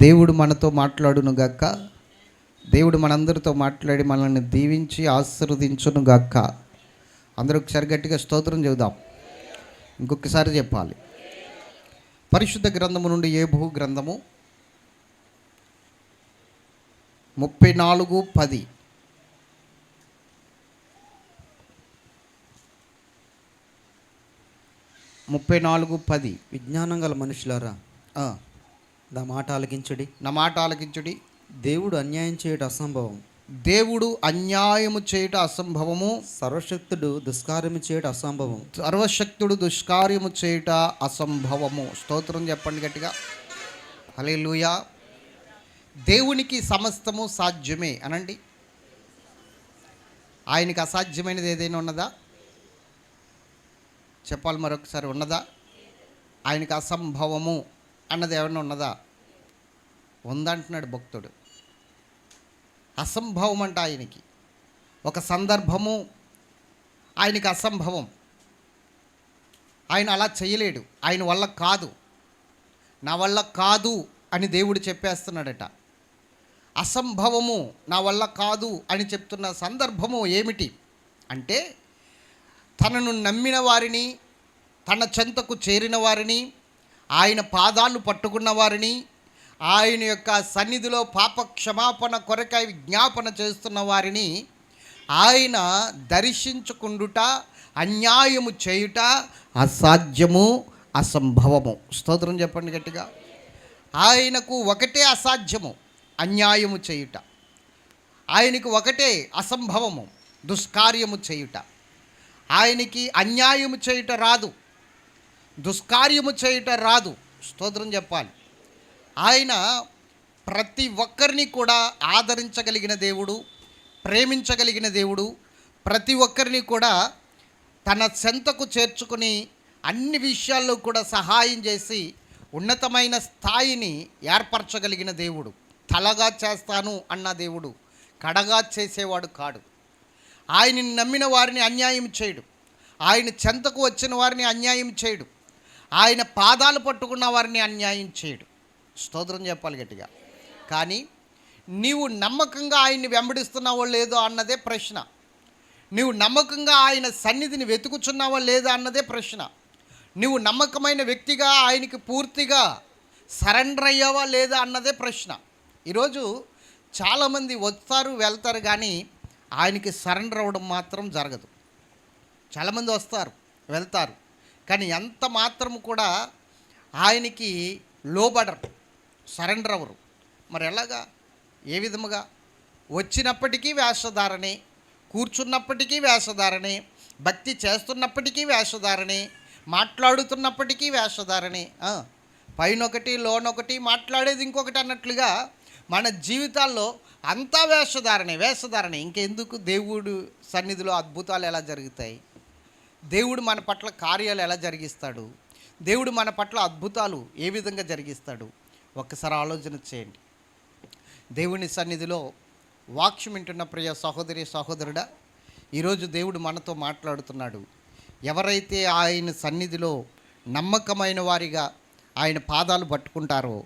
దేవుడు మనతో మాట్లాడును గాక. దేవుడు మనందరితో మాట్లాడి మనల్ని దీవించి ఆశీర్వదించును గాక. అందరూ ఒకసారి గట్టిగా స్తోత్రం చెబుదాం. ఇంకొకసారి చెప్పాలి. పరిశుద్ధ గ్రంథము నుండి యోబు గ్రంథము 34:10. విజ్ఞానం గల మనుషులారా, నా మాట ఆలకించుడి. దేవుడు అన్యాయం చేయట అసంభవం. దేవుడు అన్యాయము చేయట అసంభవము. సర్వశక్తుడు దుష్కార్యము చేయట అసంభవం. సర్వశక్తుడు దుష్కార్యము చేయట అసంభవము. స్తోత్రం చెప్పండి గట్టిగా. హల్లెలూయా. దేవునికి సమస్తము సాధ్యమే అనండి. ఆయనకి అసాధ్యమైనది ఏదైనా ఉన్నదా? చెప్పాలి మరొకసారి. ఉన్నదా? ఆయనకి అసంభవము అన్నది ఏమైనా ఉన్నదా? ఉందంటున్నాడు భక్తుడు. అసంభవం అంట ఆయనకి. ఒక సందర్భము ఆయనకి అసంభవం. ఆయన అలా చేయలేడు. ఆయన వల్ల కాదు, నా వల్ల కాదు అని దేవుడు చెప్పేస్తున్నాడట. అసంభవము, నా వల్ల కాదు అని చెప్తున్న సందర్భము ఏమిటి అంటే, తనను నమ్మిన వారిని, తన చెంతకు చేరిన వారిని, ఆయన పాదాలు పట్టుకున్న వారిని, ఆయన యొక్క సన్నిధిలో పాప క్షమాపణ కొరకై విజ్ఞాపన చేస్తున్న వారిని ఆయన దర్శించుకుండుట, అన్యాయము చేయుట అసాధ్యము, అసంభవము. స్తోత్రం చెప్పండి గట్టిగా. ఆయనకు ఒకటే అసాధ్యము, అన్యాయము చేయుట. ఆయనకు ఒకటే అసంభవము, దుష్కార్యము చేయుట. ఆయనకి అన్యాయము చేయుట రాదు, దుష్కార్యము చేయుట రాదు. స్తోత్రం చెప్పాలి. ఆయన ప్రతి ఒక్కరిని కూడా ఆదరించగలిగిన దేవుడు, ప్రేమించగలిగిన దేవుడు. ప్రతి ఒక్కరిని కూడా తన చెంతకు చేర్చుకుని అన్ని విషయాల్లో కూడా సహాయం చేసి ఉన్నతమైన స్థాయిని ఏర్పరచగలిగిన దేవుడు. తలగా చేస్తాను అన్న దేవుడు కడగా చేసేవాడు కాడు. ఆయనని నమ్మిన వారిని అన్యాయం చేయడు. ఆయన చెంతకు వచ్చిన వారిని అన్యాయం చేయడు. ఆయన పాదాలు పట్టుకున్న వారిని అన్యాయం చేయడు. స్తోత్రం చెప్పాలి గట్టిగా. కానీ నీవు నమ్మకంగా ఆయన్ని వెంబడిస్తున్నావో లేదో అన్నదే ప్రశ్న. నీవు నమ్మకంగా ఆయన సన్నిధిని వెతుకుచున్నావో లేదో అన్నదే ప్రశ్న. నువ్వు నమ్మకమైన వ్యక్తిగా ఆయనకి పూర్తిగా సరెండర్ అయ్యావా లేదా అన్నదే ప్రశ్న. ఈరోజు చాలామంది వస్తారు వెళ్తారు, కానీ ఆయనకి సరెండర్ అవ్వడం మాత్రం జరగదు. చాలామంది వస్తారు వెళ్తారు, కానీ ఎంత మాత్రం కూడా ఆయనకి లోబడరు, సరెండర్ అవ్వరు. మరి ఎలాగా? ఏ విధముగా? వచ్చినప్పటికీ వేషధారణే, కూర్చున్నప్పటికీ వేషధారణే, భక్తి చేస్తున్నప్పటికీ వేషధారణే, మాట్లాడుతున్నప్పటికీ వేషధారణే. పైనొకటి లోనొకటి, మాట్లాడేది ఇంకొకటి అన్నట్లుగా మన జీవితాల్లో అంతా వేషధారణే. ఇంకెందుకు? దేవుడు సన్నిధిలో అద్భుతాలు ఎలా జరుగుతాయి? దేవుడు మన పట్ల కార్యాలు ఎలా జరిగిస్తాడు? దేవుడు మన పట్ల అద్భుతాలు ఏ విధంగా జరిగిస్తాడు? ఒక్కసారి ఆలోచన చేయండి. దేవుని సన్నిధిలో వాక్యం వింటున్న ప్రియ సహోదరి సహోదరుడా, ఈరోజు దేవుడు మనతో మాట్లాడుతున్నాడు. ఎవరైతే ఆయన సన్నిధిలో నమ్మకమైన వారిగా ఆయన పాదాలు పట్టుకుంటారో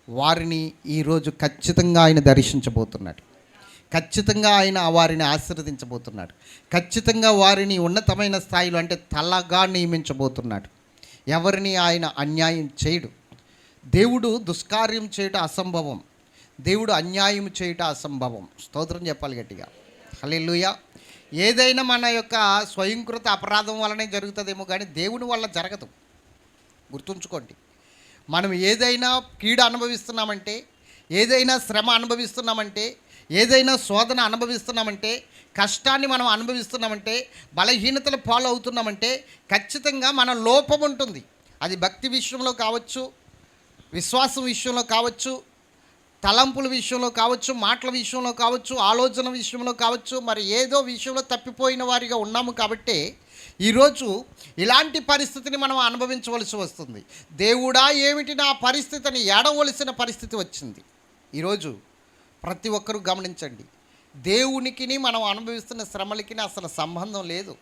వారిని ఈరోజు ఖచ్చితంగా ఆయన దర్శించబోతున్నాడు. ఖచ్చితంగా ఆయన వారిని ఆశీర్వదించబోతున్నాడు. ఖచ్చితంగా వారిని ఉన్నతమైన స్థాయిలో, అంటే తలగా నియమించబోతున్నాడు. ఎవరిని ఆయన అన్యాయం చేయడు. దేవుడు దుష్కార్యం చేయట అసంభవం, దేవుడు అన్యాయం చేయట అసంభవం. స్తోత్రం చెప్పాలి గట్టిగా. హల్లెలూయా. ఏదైనా మన యొక్క స్వయంకృత అపరాధం వల్లనే జరుగుతుందేమో, కానీ దేవుని వల్ల జరగదు. గుర్తుంచుకోండి. మనం ఏదైనా కీడు అనుభవిస్తున్నామంటే, ఏదైనా శ్రమ అనుభవిస్తున్నామంటే, ఏదైనా శోధన అనుభవిస్తున్నామంటే, కష్టాన్ని మనం అనుభవిస్తున్నామంటే, బలహీనతలు పాలు అవుతున్నామంటే ఖచ్చితంగా మన లోపం ఉంటుంది. అది భక్తి విషయంలో కావచ్చు, విశ్వాసం విషయంలో కావచ్చు, తలంపుల విషయంలో కావచ్చు, మాటల విషయంలో కావచ్చు, ఆలోచన విషయంలో కావచ్చు, మరి ఏదో విషయంలో తప్పిపోయిన వారిగా ఉన్నాము. కాబట్టి ఈరోజు ఇలాంటి పరిస్థితిని మనం అనుభవించవలసి వస్తుంది. దేవుడా, ఏమిటి నా పరిస్థితిని ఏడవలసిన పరిస్థితి వచ్చింది. ఈరోజు ప్రతి ఒక్కరూ గమనించండి, దేవునికిని మనం అనుభవిస్తున్న శ్రమలకి అసలు సంబంధం లేదు.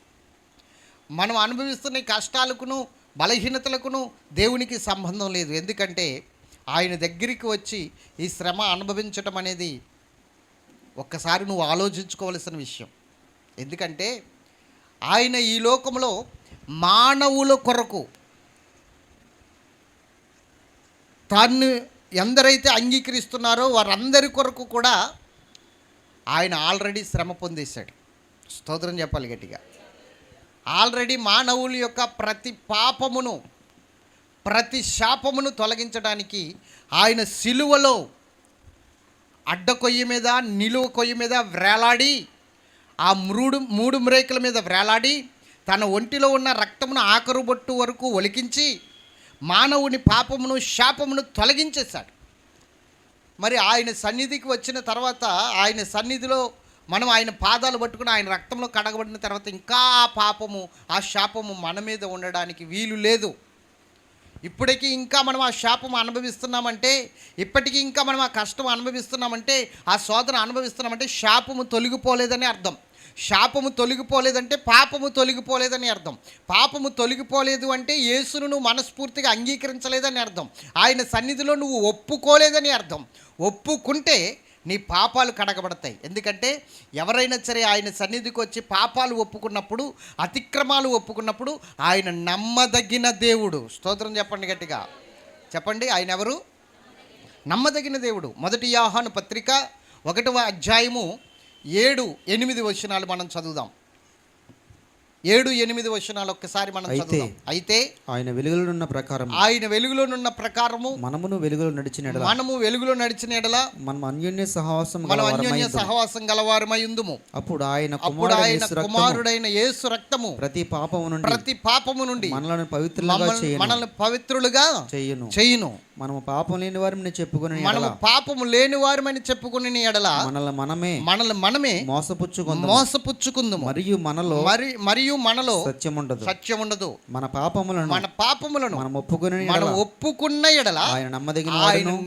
మనం అనుభవిస్తున్న కష్టాలకును బలహీనతలకును దేవునికి సంబంధం లేదు. ఎందుకంటే ఆయన దగ్గరికి వచ్చి ఈ శ్రమ అనుభవించటం అనేది ఒక్కసారి నువ్వు ఆలోచించుకోవలసిన విషయం. ఎందుకంటే ఆయన ఈ లోకంలో మానవుల కొరకు తాను ఎందరైతే అంగీకరిస్తున్నారో వారందరి కొరకు కూడా ఆయన ఆల్రెడీ శ్రమ పొందేశాడు. స్తోత్రం చెప్పాలి గట్టిగా. ఆల్రెడీ మానవుల యొక్క ప్రతి పాపమును, ప్రతి శాపమును తొలగించడానికి ఆయన సిలువలో అడ్డకొయ్య మీద, నిలువ కొయ్య మీద వ్రేలాడి, ఆ మూడు మ్రేకుల మీద వ్రేలాడి తన ఒంటిలో ఉన్న రక్తమును ఆఖరు బొట్టు వరకు ఒలికించి మానవుని పాపమును, శాపమును తొలగించేశాడు. మరి ఆయన సన్నిధికి వచ్చిన తర్వాత, ఆయన సన్నిధిలో మనం ఆయన పాదాలు పట్టుకుని ఆయన రక్తంలో కడగబడిన తర్వాత ఇంకా ఆ పాపము, ఆ శాపము మన మీద ఉండడానికి వీలు లేదు. ఇప్పటికీ ఇంకా మనం ఆ శాపం అనుభవిస్తున్నామంటే, ఇప్పటికీ ఇంకా మనం ఆ కష్టం అనుభవిస్తున్నామంటే, ఆ శోధన అనుభవిస్తున్నామంటే శాపము తొలగిపోలేదని అర్థం. శాపము తొలగిపోలేదంటే పాపము తొలగిపోలేదని అర్థం. పాపము తొలగిపోలేదు అంటే యేసును నువ్వు మనస్ఫూర్తిగా అంగీకరించలేదని అర్థం. ఆయన సన్నిధిలో నువ్వు ఒప్పుకోలేదని అర్థం. ఒప్పుకుంటే నీ పాపాలు కడగబడతాయి. ఎందుకంటే ఎవరైనా సరే ఆయన సన్నిధికి వచ్చి పాపాలు ఒప్పుకున్నప్పుడు, అతిక్రమాలు ఒప్పుకున్నప్పుడు ఆయన నమ్మదగిన దేవుడు. స్తోత్రం చెప్పండి గట్టిగా చెప్పండి. ఆయన ఎవరు? నమ్మదగిన దేవుడు. 1 యోహాను పత్రిక 1వ అధ్యాయము 7-8 వచనాలు మనం చదువుదాం. 7-8 వచనాలు ఒక్కసారి మనం చదువుదాం. అయితే ఆయన వెలుగులోనున్న ప్రకారం, ఆయన వెలుగులోనున్న ప్రకారము మనము వెలుగులో నడిచిన ఎడల మనం అన్యోన్య సహవాసం గలవారమై ఉందుము. అప్పుడు ఆయన కుమారుడైన యేసు రక్తము ప్రతి పాపము నుండి మనల్ని పవిత్రులుగా చేయును. మనము పాపం లేని వారిని చెప్పుకుని, మనము పాపము లేని వారమని చెప్పుకుని ఎడల మనల్ని మనమే మోసపుచ్చుకుందుము. మరియు మనలో సత్యం ఉండదు. మన పాపములను మనం ఒప్పుకున్న ఎడల ఆయన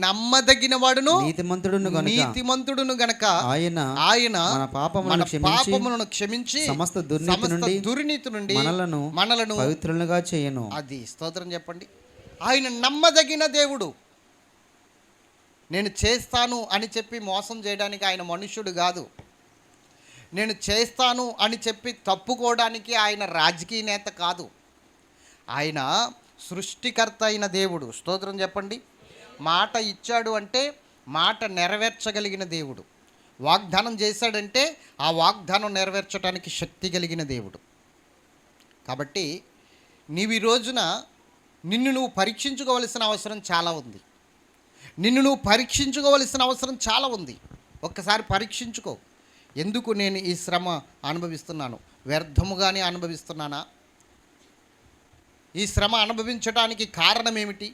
నమ్మదగిన వాడును నీతిమంతుడును గనక ఆయన మన పాపములను క్షమించి సమస్త దుర్నీతి నుండి మనలను పవిత్రులుగా చేయను. అది స్తోత్రం చెప్పండి. ఆయన నమ్మదగిన దేవుడు. నేను చేస్తాను అని చెప్పి మోసం చేయడానికి ఆయన మనుష్యుడు కాదు. నేను చేస్తాను అని చెప్పి తప్పుకోవడానికి ఆయన రాజకీయ నేత కాదు. ఆయన సృష్టికర్త అయిన దేవుడు. స్తోత్రం చెప్పండి. మాట ఇచ్చాడు అంటే మాట నెరవేర్చగలిగిన దేవుడు. వాగ్దానం చేశాడంటే ఆ వాగ్దానం నెరవేర్చడానికి శక్తి కలిగిన దేవుడు. కాబట్టి నీవు ఈ రోజున నిన్ను నువ్వు పరీక్షించుకోవలసిన అవసరం చాలా ఉంది. ఒక్కసారి పరీక్షించుకో. ఎందుకు నేను ఈ శ్రమ అనుభవిస్తున్నాను? వ్యర్థముగానే అనుభవిస్తున్నానా? ఈ శ్రమ అనుభవించడానికి కారణం ఏమిటి?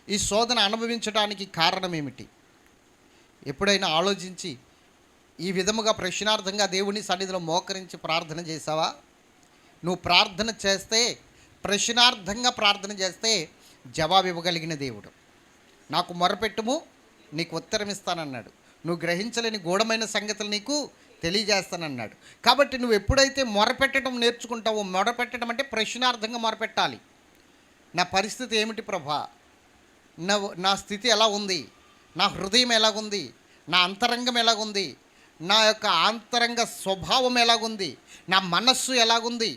ఈ శోధన అనుభవించడానికి కారణం ఏమిటి? ఎప్పుడైనా ఆలోచించి ఈ విధముగా ప్రశ్నార్థంగా దేవుని సన్నిధిలో మోకరించి ప్రార్థన చేసావా? నువ్వు ప్రార్థన చేస్తే, ప్రశ్నార్థంగా ప్రార్థన చేస్తే జవాబు ఇవ్వగలిగిన దేవుడు. నాకు మొరపెట్టుము నీకు ఉత్తరం ఇస్తానన్నాడు. నువ్వు గ్రహించలేని గూఢమైన సంగతులు నీకు తెలియజేస్తానన్నాడు. కాబట్టి నువ్వు ఎప్పుడైతే మొరపెట్టడం నేర్చుకుంటావో, మొరపెట్టడం అంటే ప్రశ్నార్థంగా మొరపెట్టాలి. నా పరిస్థితి ఏమిటి ప్రభా? నా స్థితి ఎలా ఉంది? నా హృదయం ఎలాగుంది? నా అంతరంగం ఎలాగుంది? నా యొక్క ఆంతరంగ స్వభావం ఎలాగుంది? నా మనస్సు ఎలాగుంది?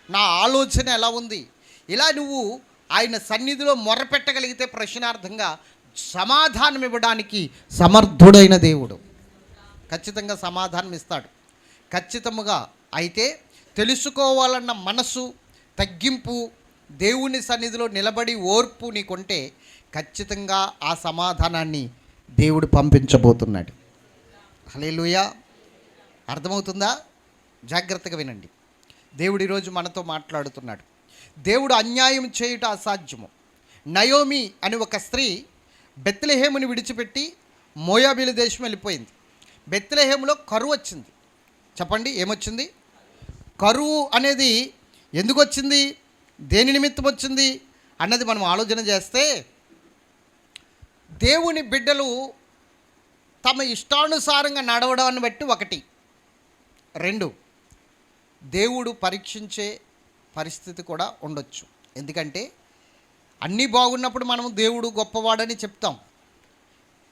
నా ఆలోచన ఎలా ఉంది? ఇలా నువ్వు ఆయన సన్నిధిలో మొరపెట్టగలిగితే ప్రశ్నార్థంగా సమాధానం ఇవ్వడానికి సమర్థుడైన దేవుడు. ఖచ్చితంగా సమాధానం ఇస్తాడు. ఖచ్చితంగా. అయితే తెలుసుకోవాలన్న మనసు, తగ్గింపు, దేవుని సన్నిధిలో నిలబడి ఓర్పు నీకుంటే ఖచ్చితంగా ఆ సమాధానాన్ని దేవుడు పంపించబోతున్నాడు. హల్లెలూయా. అర్థమవుతుందా? జాగ్రత్తగా వినండి. దేవుడు ఈరోజు మనతో మాట్లాడుతున్నాడు. దేవుడు అన్యాయం చేయుట అసాధ్యము. నయోమి అని ఒక స్త్రీ బెత్లెహేముని విడిచిపెట్టి మోయాబీల దేశం వెళ్ళిపోయింది. బెత్లెహేములో కరువు వచ్చింది. చెప్పండి, ఏమొచ్చింది? కరువు అనేది ఎందుకు వచ్చింది, దేని నిమిత్తం వచ్చింది అన్నది మనం ఆలోచన చేస్తే, దేవుని బిడ్డలు తమ ఇష్టానుసారంగా నడవడాన్ని బట్టి 1, 2 దేవుడు పరీక్షించే పరిస్థితి కూడా ఉండొచ్చు. ఎందుకంటే అన్నీ బాగున్నప్పుడు మనం దేవుడు గొప్పవాడని చెప్తాం.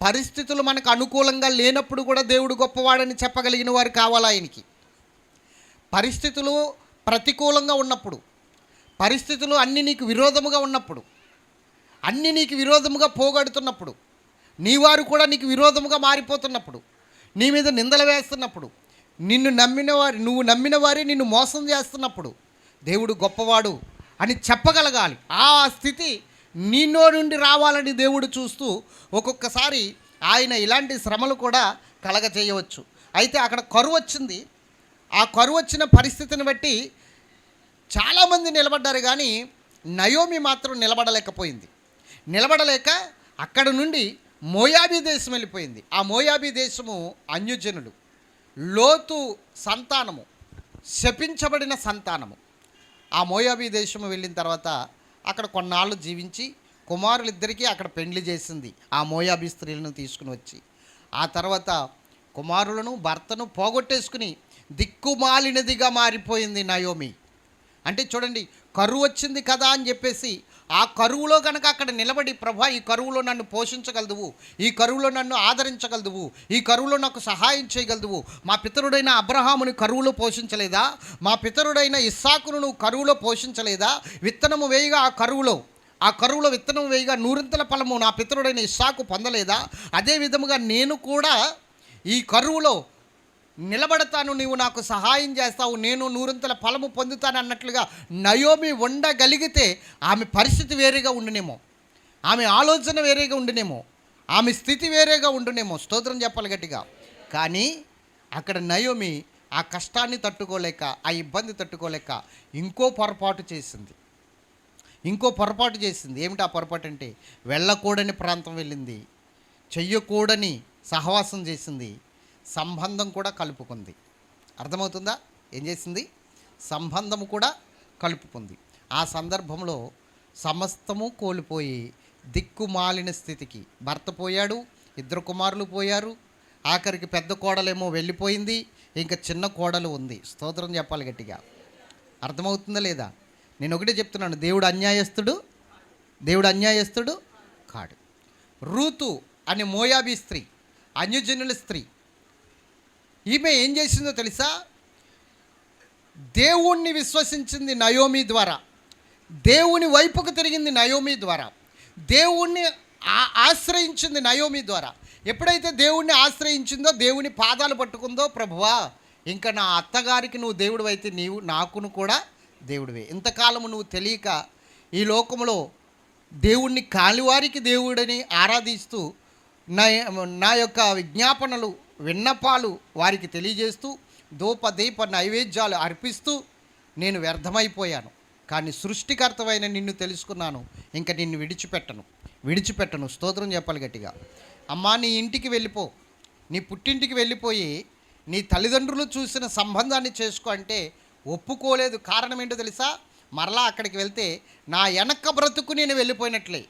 పరిస్థితులు మనకు అనుకూలంగా లేనప్పుడు కూడా దేవుడు గొప్పవాడని చెప్పగలిగిన వారు కావాలి ఆయనకి. పరిస్థితులు ప్రతికూలంగా ఉన్నప్పుడు, పరిస్థితులు అన్నీ నీకు విరోధముగా ఉన్నప్పుడు, అన్నీ నీకు విరోధముగా పోగొడుతున్నప్పుడు, నీ వారు కూడా నీకు విరోధముగా మారిపోతున్నప్పుడు, నీ మీద నిందలు వేస్తున్నప్పుడు, నువ్వు నమ్మిన వారే నిన్ను మోసం చేస్తున్నప్పుడు దేవుడు గొప్పవాడు అని చెప్పగలగాలి. ఆ స్థితి నీలో నుండి రావాలని దేవుడు చూస్తూ ఒక్కొక్కసారి ఆయన ఇలాంటి శ్రమలు కూడా కలగజేయవచ్చు. అయితే అక్కడ కరువు వచ్చింది. ఆ కరువు వచ్చిన పరిస్థితిని బట్టి చాలామంది నిలబడ్డారు, కానీ నయోమి మాత్రం నిలబడలేకపోయింది. నిలబడలేక అక్కడ నుండి మోయాబీ దేశం వెళ్ళిపోయింది. ఆ మోయాబీ దేశము అన్యజనులు, లోతు సంతానము, శపించబడిన సంతానము. ఆ మోయాబీ దేశము వెళ్ళిన తర్వాత అక్కడ కొన్నాళ్ళు జీవించి కుమారులిద్దరికీ అక్కడ పెండ్లి చేసింది ఆ మోయాబీ స్త్రీలను తీసుకుని వచ్చి. ఆ తర్వాత కుమారులను భర్తను పోగొట్టేసుకుని దిక్కుమాలినదిగా మారిపోయింది నయోమి. అంటే చూడండి, కరువు వచ్చింది కదా అని చెప్పేసి ఆ కరువులో కనుక అక్కడ నిలబడి, ప్రభా ఈ కరువులో నన్ను పోషించగలదువు, ఈ కరువులో నన్ను ఆదరించగలదువు, ఈ కరువులో నాకు సహాయం చేయగలదువు. మా పితరుడైన అబ్రహాముని కరువులో పోషించలేదా? మా పితరుడైన ఇస్సాకును నువ్వు కరువులో పోషించలేదా? విత్తనము వేయగా ఆ కరువులో విత్తనం వేయగా నూరింతల ఫలము నా పితరుడైన ఇస్సాకు పొందలేదా? అదే విధముగా నేను కూడా ఈ కరువులో నిలబడతాను, నీవు నాకు సహాయం చేస్తావు, నేను నూరింతల ఫలము పొందుతాను అన్నట్లుగా నయోమి ఉండగలిగితే ఆమె పరిస్థితి వేరేగా ఉండునేమో, ఆమె ఆలోచన వేరేగా ఉండునేమో, ఆమె స్థితి వేరేగా ఉండునేమో. స్తోత్రం చెప్పాలి గట్టిగా. కానీ అక్కడ నయోమి ఆ కష్టాన్ని తట్టుకోలేక, ఆ ఇబ్బంది తట్టుకోలేక ఇంకో పొరపాటు చేసింది. ఏమిటి ఆ పొరపాటు అంటే, వెళ్ళకూడని ప్రాంతం వెళ్ళింది, చెయ్యకూడని సహవాసం చేసింది, సంబంధం కూడా కలుపుకుంది. అర్థమవుతుందా? ఏం చేసింది? సంబంధము కూడా కలుపుకుంది. ఆ సందర్భంలో సమస్తము కోల్పోయి దిక్కుమాలిన స్థితికి, భర్త పోయాడు, 2 కుమారులు పోయారు, ఆఖరికి పెద్ద కోడలేమో వెళ్ళిపోయింది, ఇంకా చిన్న కోడలు ఉంది. స్తోత్రం చెప్పాలి గట్టిగా. అర్థమవుతుందా లేదా? నేను ఒకటే చెప్తున్నాను, దేవుడు అన్యాయస్తుడు కాడు. రూతు అనే మోయాబీ స్త్రీ, అన్యజనుల స్త్రీ, ఈమె ఏం చేసిందో తెలుసా? దేవుణ్ణి విశ్వసించింది నయోమి ద్వారా, దేవుని వైపుకు తిరిగింది నయోమి ద్వారా, దేవుణ్ణి ఆశ్రయించింది నయోమి ద్వారా. ఎప్పుడైతే దేవుణ్ణి ఆశ్రయించిందో, దేవుని పాదాలు పట్టుకుందో, ప్రభువా ఇంకా నా అత్తగారికి నువ్వు దేవుడు అయితే నీవు నాకును కూడా దేవుడివే. ఇంతకాలము నువ్వు తెలియక ఈ లోకంలో దేవుణ్ణి కాలివారికి దేవుడని ఆరాధిస్తూ నా యొక్క విజ్ఞాపనలు, విన్నపాలు వారికి తెలియజేస్తూ ధూపదీప నైవేద్యాలు అర్పిస్తూ నేను వ్యర్థమైపోయాను. కానీ సృష్టికర్తవైన నిన్ను తెలుసుకున్నాను, ఇంకా నిన్ను విడిచిపెట్టను. స్తోత్రం చెప్పాలి గట్టిగా. అమ్మా, నీ ఇంటికి వెళ్ళిపో, నీ పుట్టింటికి వెళ్ళిపోయి నీ తల్లిదండ్రులు చూసిన సంబంధాన్ని చేసుకో అంటే ఒప్పుకోలేదు. కారణం ఏంటో తెలుసా? మరలా అక్కడికి వెళ్తే నా వెనక బ్రతుకు నేను వెళ్ళిపోయినట్లే,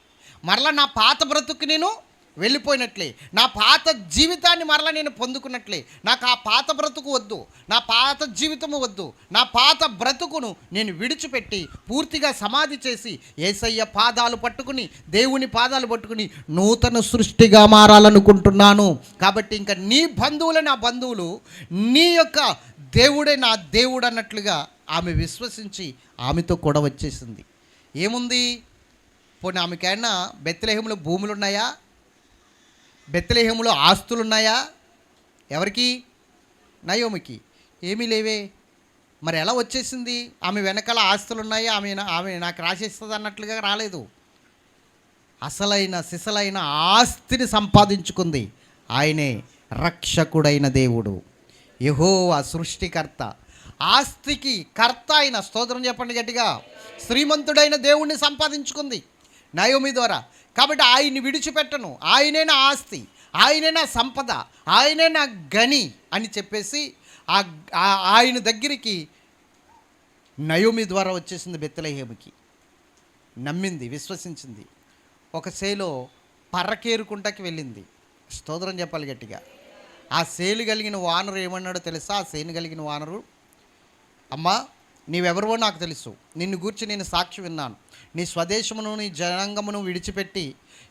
మరలా నా పాత బ్రతుకు నేను వెళ్ళిపోయినట్లే, నా పాత జీవితాన్ని మరలా నేను పొందుకున్నట్లే. నాకు ఆ పాత బ్రతుకు వద్దు, నా పాత జీవితము వద్దు, నా పాత బ్రతుకును నేను విడిచిపెట్టి పూర్తిగా సమాధి చేసి యేసయ్య పాదాలు పట్టుకుని, దేవుని పాదాలు పట్టుకుని నూతన సృష్టిగా మారాలనుకుంటున్నాను. కాబట్టి ఇంకా నీ బంధువులే నా బంధువులు, నీ యొక్క దేవుడే నా దేవుడు అన్నట్లుగా ఆమె విశ్వసించి ఆమెతో కూడా వచ్చేసింది. ఏముంది? పోనీ ఆమెకైనా బెత్లెహేములో భూములు ఉన్నాయా? బెత్లెహేములో ఆస్తులున్నాయా? ఎవరికి? నయోమికి. ఏమీ లేవే. మరి ఎలా వచ్చేసింది? ఆమె వెనకాల ఆస్తులు ఉన్నాయి, ఆమె నాకు రాసేస్తుంది అన్నట్లుగా రాలేదు. అసలైన సిసలైన ఆస్తిని సంపాదించుకుంది. ఆయనే రక్షకుడైన దేవుడు, యెహోవా సృష్టికర్త, ఆస్తికి కర్త అయిన, స్తోత్రం చెప్పండి గట్టిగా, శ్రీమంతుడైన దేవుణ్ణి సంపాదించుకుంది నయోమి ద్వారా. కాబట్టి ఆయన్ని విడిచిపెట్టను, ఆయనే నా ఆస్తి, ఆయనే నా సంపద, ఆయనే నా గని అని చెప్పేసి ఆయన దగ్గరికి నయోమి ద్వారా వచ్చేసింది బెత్లెహేముకి. నమ్మింది, విశ్వసించింది. ఒక సేలో పర్రకేరుకుంటకి వెళ్ళింది. స్తోత్రం చెప్పాలి గట్టిగా. ఆ సేలు కలిగిన వానరు ఏమన్నాడో తెలుసా? ఆ సేను కలిగిన వానరు, అమ్మా నీవెవరివో నాకు తెలుసు, నిన్ను గూర్చి నేను సాక్షి విన్నాను. నీ స్వదేశమును నీ జనాంగమును విడిచిపెట్టి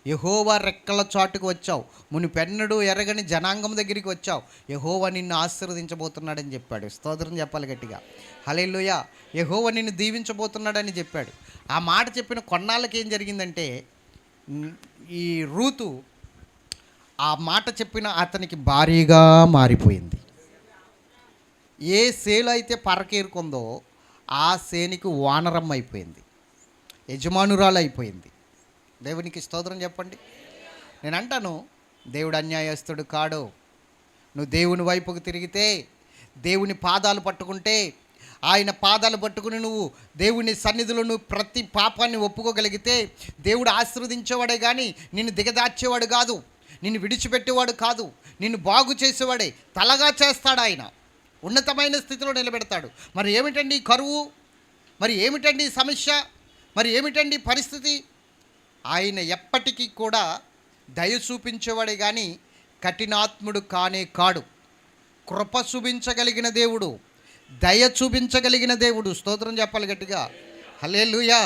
యెహోవా రెక్కల చాటుకు వచ్చావు, మునిపెన్నడూ ఎరగని జనాంగం దగ్గరికి వచ్చావు. యెహోవా నిన్ను ఆశీర్వదించబోతున్నాడని చెప్పాడు. స్తోత్రం చెప్పాలి గట్టిగా. హల్లెలూయా. యెహోవా నిన్ను దీవించబోతున్నాడని చెప్పాడు. ఆ మాట చెప్పిన కొన్నాళ్ళకి ఏం జరిగిందంటే, ఈ రూతు ఆ మాట చెప్పిన అతనికి భారీగా మారిపోయింది. ఏ సేలు అయితే పరకేరుకుందో ఆ సేనికి వానరమ్మ అయిపోయింది, యజమానురాలు అయిపోయింది. దేవునికి స్తోత్రం చెప్పండి. నేను అంటాను, దేవుడు అన్యాయస్తుడు కాడు. నువ్వు దేవుని వైపుకు తిరిగితే, దేవుని పాదాలు పట్టుకుంటే, ఆయన పాదాలు పట్టుకుని నువ్వు దేవుని సన్నిధిలో నువ్వు ప్రతి పాపాన్ని ఒప్పుకోగలిగితే దేవుడు ఆశీర్వదించేవాడే కానీ నిన్ను దిగదార్చేవాడు కాదు, నిన్ను విడిచిపెట్టేవాడు కాదు, నిన్ను బాగు చేసేవాడే. తలగా చేస్తాడు ఆయన, ఉన్నతమైన స్థితిలో నిలబెడతాడు. మరి ఏమిటండి కరువు, మరి ఏమిటండి సమస్య, మరి ఏమిటండి పరిస్థితి? ఆయన ఎప్పటికీ కూడా దయ చూపించేవాడే కానీ కఠినాత్ముడు కానే కాడు. కృప చూపించగలిగిన దేవుడు, దయ చూపించగలిగిన దేవుడు. స్తోత్రం చెప్పాలి గట్టిగా. హల్లెలూయా.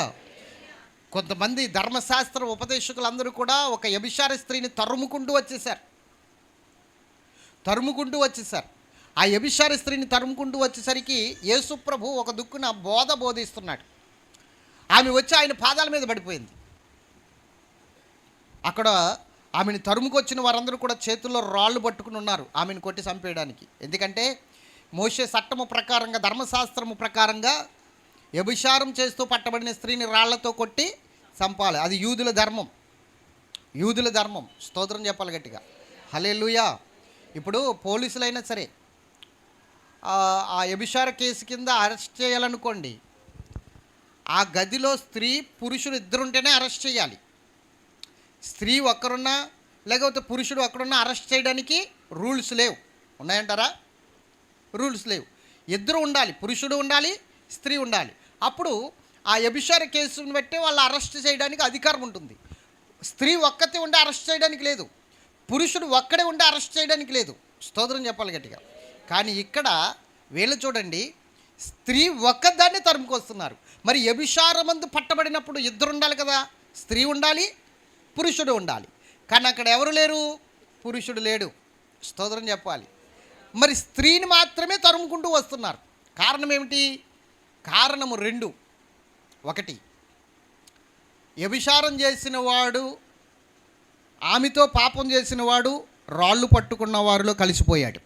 కొంతమంది ధర్మశాస్త్ర ఉపదేశకులందరూ కూడా ఒక వ్యభిచార స్త్రీని తరుముకుంటూ వచ్చేసారు. ఆ వ్యభిచార స్త్రీని తరుముకుంటూ వచ్చేసరికి యేసుప్రభు ఒక దుక్కున బోధిస్తున్నాడు. ఆమె వచ్చి ఆయన పాదాల మీద పడిపోయింది. అక్కడ ఆమెను తరుముకొచ్చిన వారందరూ కూడా చేతుల్లో రాళ్ళు పట్టుకుని ఉన్నారు ఆమెను కొట్టి చంపేయడానికి. ఎందుకంటే మోషే చట్టము ప్రకారంగా, ధర్మశాస్త్రము ప్రకారంగా వ్యభిచారం చేస్తూ పట్టబడిన స్త్రీని రాళ్లతో కొట్టి చంపాలి. అది యూదుల ధర్మం. స్తోత్రం చెప్పాలి గట్టిగా. హల్లెలూయా. ఇప్పుడు పోలీసులైనా సరే ఆ వ్యభిచార కేసు కింద అరెస్ట్ చేయాలనుకోండి, ఆ గదిలో స్త్రీ పురుషుడు ఇద్దరుంటేనే అరెస్ట్ చేయాలి. స్త్రీ ఒక్కరున్నా లేకపోతే పురుషుడు ఒక్కరున్నా అరెస్ట్ చేయడానికి రూల్స్ లేవు. ఉన్నాయంటారా? రూల్స్ లేవు. ఇద్దరు ఉండాలి, పురుషుడు ఉండాలి, స్త్రీ ఉండాలి. అప్పుడు ఆ వ్యభిచార కేసును బట్టి వాళ్ళు అరెస్ట్ చేయడానికి అధికారం ఉంటుంది. స్త్రీ ఒక్కతే ఉండి అరెస్ట్ చేయడానికి లేదు, పురుషుడు ఒక్కడే ఉండి అరెస్ట్ చేయడానికి లేదు. స్తోత్రం చెప్పాలి గట్టిగా. కానీ ఇక్కడ వీళ్ళు చూడండి, స్త్రీ ఒక్కదాన్ని తరుముకొస్తున్నారు. మరి వ్యభిచారమందు పట్టబడినప్పుడు ఇద్దరు ఉండాలి కదా, స్త్రీ ఉండాలి, పురుషుడు ఉండాలి. కానీ అక్కడ ఎవరు లేరు, పురుషుడు లేడు. స్తోత్రం చెప్పాలి. మరి స్త్రీని మాత్రమే తరుముకుంటూ వస్తున్నారు. కారణం ఏమిటి? కారణము రెండు. ఒకటి, వ్యభిచారం చేసిన వాడు, ఆమెతో పాపం చేసిన వాడు రాళ్ళు పట్టుకున్న వారిలో కలిసిపోయాడు.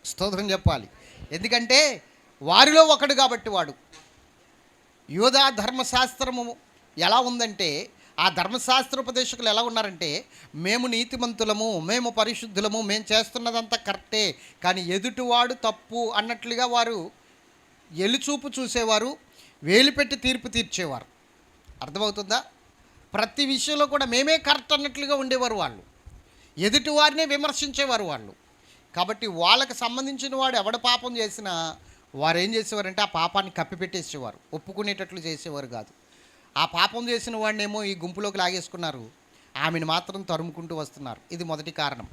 స్తోత్రం చెప్పాలి. ఎందుకంటే వారిలో ఒకడు కాబట్టి. వాడు యూదా ధర్మశాస్త్రము ఎలా ఉందంటే, ఆ ధర్మశాస్త్రోపదేశకులు ఎలా ఉన్నారంటే, మేము నీతిమంతులము, మేము పరిశుద్ధులము, మేము చేస్తున్నదంతా కరెక్టే, కానీ ఎదుటివాడు తప్పు అన్నట్లుగా వారు ఎలుచూపు చూసేవారు, వేలుపెట్టి తీర్పు తీర్చేవారు. అర్థమవుతుందా? ప్రతి విషయంలో కూడా మేమే కరెక్ట్ అన్నట్లుగా ఉండేవారు వాళ్ళు. ఎదుటివారినే విమర్శించేవారు వాళ్ళు. కాబట్టి వాళ్ళకి సంబంధించిన వాడు ఎవడ పాపం చేసినా వారు ఏం చేసేవారంటే ఆ పాపాన్ని కప్పిపెట్టేసేవారు, ఒప్పుకునేటట్లు చేసేవారు కాదు. ఆ పాపం చేసిన వాడినేమో ఈ గుంపులోకి లాగేసుకున్నారు, ఆమెను మాత్రం తరుముకుంటూ వస్తున్నారు. ఇది మొదటి కారణం.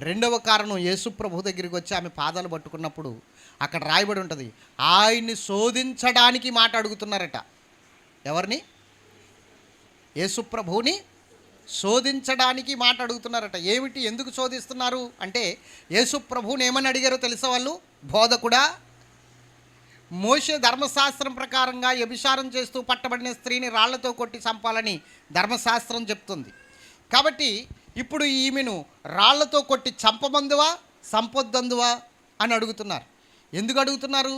రెండవ కారణం, యేసుప్రభు దగ్గరికి వచ్చి ఆమె పాదాలు పట్టుకున్నప్పుడు అక్కడ రాయబడి ఉంటుంది, ఆయన్ని శోధించడానికి మాట అడుగుతున్నారట. ఎవరిని? యేసుప్రభుని శోధించడానికి మాట అడుగుతున్నారట. ఏమిటి, ఎందుకు శోధిస్తున్నారు అంటే, యేసుప్రభుని ఏమని అడిగారో తెలుసా వాళ్ళు? బోధకుడా, మోషే ధర్మశాస్త్రం ప్రకారంగా వ్యభిచారం చేస్తూ పట్టబడిన స్త్రీని రాళ్లతో కొట్టి చంపాలని ధర్మశాస్త్రం చెప్తుంది. కాబట్టి ఇప్పుడు ఈమెను రాళ్లతో కొట్టి చంపమందువా సంపొద్దందువా అని అడుగుతున్నారు. ఎందుకు అడుగుతున్నారు?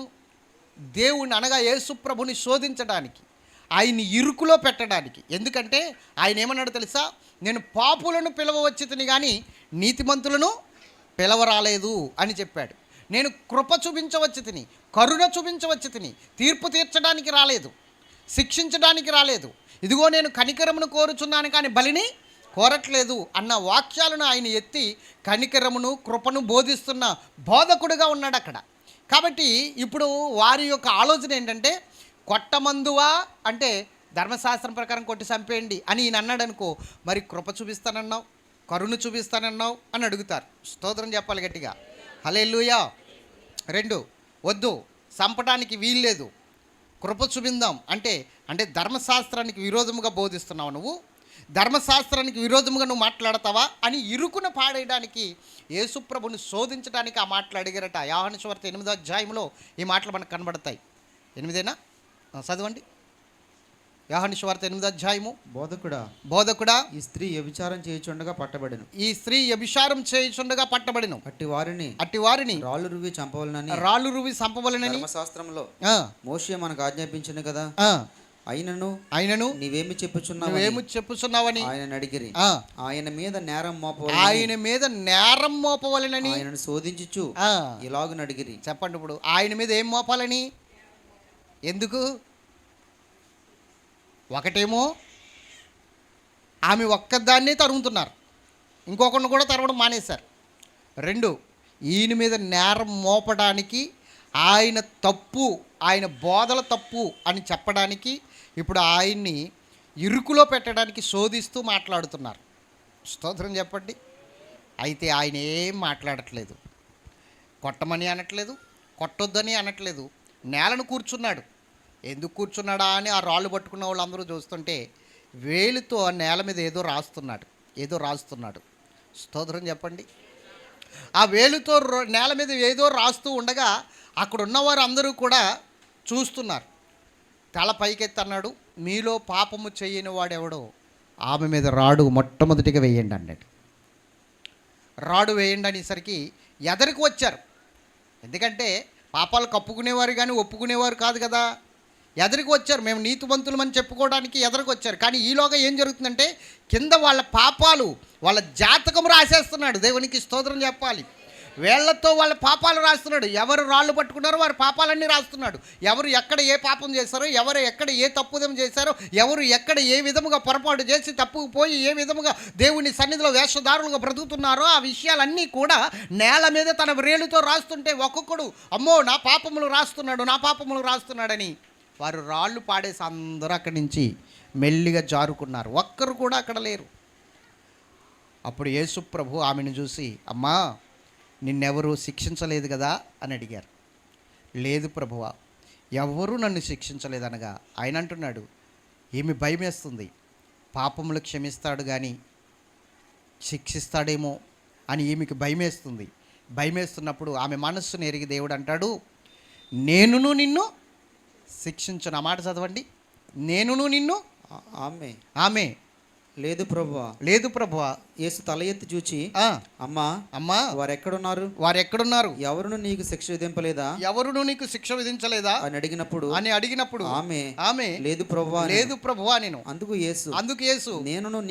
దేవుని అనగా యేసుప్రభుని శోధించడానికి, ఆయన్ని ఇరుకులో పెట్టడానికి. ఎందుకంటే ఆయన ఏమన్నాడు తెలుసా? నేను పాపులను పిలవవచ్చితిని కానీ నీతిమంతులను పిలవరాలేదు అని చెప్పాడు. నేను కృప చూపించవచ్చు తిని, కరుణ చూపించవచ్చు తిని, తీర్పు తీర్చడానికి రాలేదు, శిక్షించడానికి రాలేదు. ఇదిగో నేను కనికరమును కోరుచున్నాను కానీ బలిని కోరట్లేదు అన్న వాక్యాలను ఆయన ఎత్తి కనికరమును కృపను బోధిస్తున్న బోధకుడుగా ఉన్నాడు అక్కడ. కాబట్టి ఇప్పుడు వారి యొక్క ఆలోచన ఏంటంటే, కొట్టమందువా అంటే ధర్మశాస్త్రం ప్రకారం కొట్టి చంపేయండి అని ఈయన అన్నాడు అనుకో, మరి కృప చూపిస్తానన్నావు, కరుణ చూపిస్తానన్నావు అని అడుగుతారు. స్తోత్రం చెప్పాలి గట్టిగా. హల్లెలూయా. రెండు, వద్దు, చంపడానికి వీల్లేదు, కృప చూపిందాం అంటే అంటే ధర్మశాస్త్రానికి విరోధముగా బోధిస్తున్నావు నువ్వు, ధర్మశాస్త్రానికి విరోధముగా నువ్వు మాట్లాడతావా అని ఇరుకున పాడేయడానికి యేసుప్రభుని శోధించడానికి ఆ మాటలు అడిగారట. యోహాను సువార్త 8వ అధ్యాయంలో ఈ మాటలు మనకు కనబడతాయి. 8 చదవండి. యోహాను సువార్త 8వ అధ్యాయము. బోధకుడా ఈ స్త్రీ వ్యభిచారం చేయుచుండగా పట్టబడెను. ఈ స్త్రీ వ్యభిచారం చేయుచుండగా పట్టబడెను. అట్టి వారిని రాళ్ళు రువి చంపవలెనని ధర్మశాస్త్రంలో మోషే మనకు ఆజ్ఞాపించింది కదా. అయినను నీవేమి చెప్పుచున్నావని ఆయన అడిగిరి. ఆయన మీద నేరం మోపవలెనని ఆయనను శోధించుచు ఇలాగున అడిగిరి. చెప్పండి, ఇప్పుడు ఆయన మీద ఏం మోపాలని? ఎందుకు? ఒకటేమో ఆమె ఒక్కదాన్నే తరుగుతున్నారు, ఇంకొకరిని కూడా తరవడం మానేశారు. 2, ఈయన మీద నేరం మోపడానికి, ఆయన తప్పు, ఆయన బోధల తప్పు అని చెప్పడానికి, ఇప్పుడు ఆయన్ని ఇరుకులో పెట్టడానికి శోధిస్తూ మాట్లాడుతున్నారు. స్తోత్రం చెప్పండి. అయితే ఆయన ఏం మాట్లాడట్లేదు, కొట్టమని అనట్లేదు, కొట్టొద్దని అనట్లేదు, నేలను కూర్చున్నాడు. ఎందుకు కూర్చున్నాడా అని ఆ రాళ్ళు పట్టుకున్న వాళ్ళందరూ చూస్తుంటే వేలుతో ఆ నేల మీద ఏదో రాస్తున్నాడు. స్తోత్రం చెప్పండి. ఆ వేలుతో నేల మీద ఏదో రాస్తూ ఉండగా అక్కడ ఉన్నవారు అందరూ కూడా చూస్తున్నారు. తల పైకెత్తి అన్నాడు, మీలో పాపము చేయని వాడెవడో ఆమె మీద రాడు మొట్టమొదటిగా వేయండి అన్నాడు. రాడు వేయండి అనేసరికి ఎదరికి వచ్చారు. ఎందుకంటే పాపాలు కప్పుకునేవారు కానీ ఒప్పుకునేవారు కాదు కదా. ఎదరికి వచ్చారు, మేము నీతివంతులమని చెప్పుకోవడానికి ఎదరికి వచ్చారు. కానీ ఈలోగా ఏం జరుగుతుందంటే కింద వాళ్ళ పాపాలు, వాళ్ళ జాతకం రాసేస్తున్నాడు. దేవునికి స్తోత్రం చెప్పాలి. వేళ్లతో వాళ్ళ పాపాలు రాస్తున్నాడు. ఎవరు రాళ్ళు పట్టుకున్నారో వారి పాపాలన్నీ రాస్తున్నాడు. ఎవరు ఎక్కడ ఏ పాపం చేశారో, ఎవరు ఎక్కడ ఏ తప్పుదం చేశారో, ఎవరు ఎక్కడ ఏ విధముగా పొరపాటు చేసి తప్పుకు పోయి ఏ విధముగా దేవుని సన్నిధిలో వేషధారులుగా బ్రతుకుతున్నారో ఆ విషయాలన్నీ కూడా నేల మీద తన వ్రేలుతో రాస్తుంటే ఒక్కొక్కడు అమ్మో నా పాపములు రాస్తున్నాడని వారు రాళ్ళు పాడేసి అందరూ అక్కడి నుంచి మెల్లిగా జారుకున్నారు. ఒక్కరు కూడా అక్కడ లేరు. అప్పుడు యేసు ప్రభు ఆమెను చూసి, అమ్మా నిన్నెవరూ శిక్షించలేదు కదా అని అడిగారు. లేదు ప్రభువా, ఎవరూ నన్ను శిక్షించలేదనగా ఆయన అంటున్నాడు, ఏమి భయమేస్తుంది, పాపములు క్షమిస్తాడు కానీ శిక్షిస్తాడేమో అని ఈమెకి భయమేస్తున్నప్పుడు ఆమె మనస్సును ఎరిగి దేవుడు అంటాడు, నేనును నిన్ను శిక్షించను. ఆ మాట చదవండి. నేనును నిన్ను ఆమె లేదు ప్రభువా. యేసు తల ఎత్తి చూచి, అమ్మా వారెక్కడున్నారు? ఎవరును నీకు శిక్ష విధించలేదా అని అడిగినప్పుడు ఆమె లేదు ప్రభువా నేను. అందుకు యేసు నేనును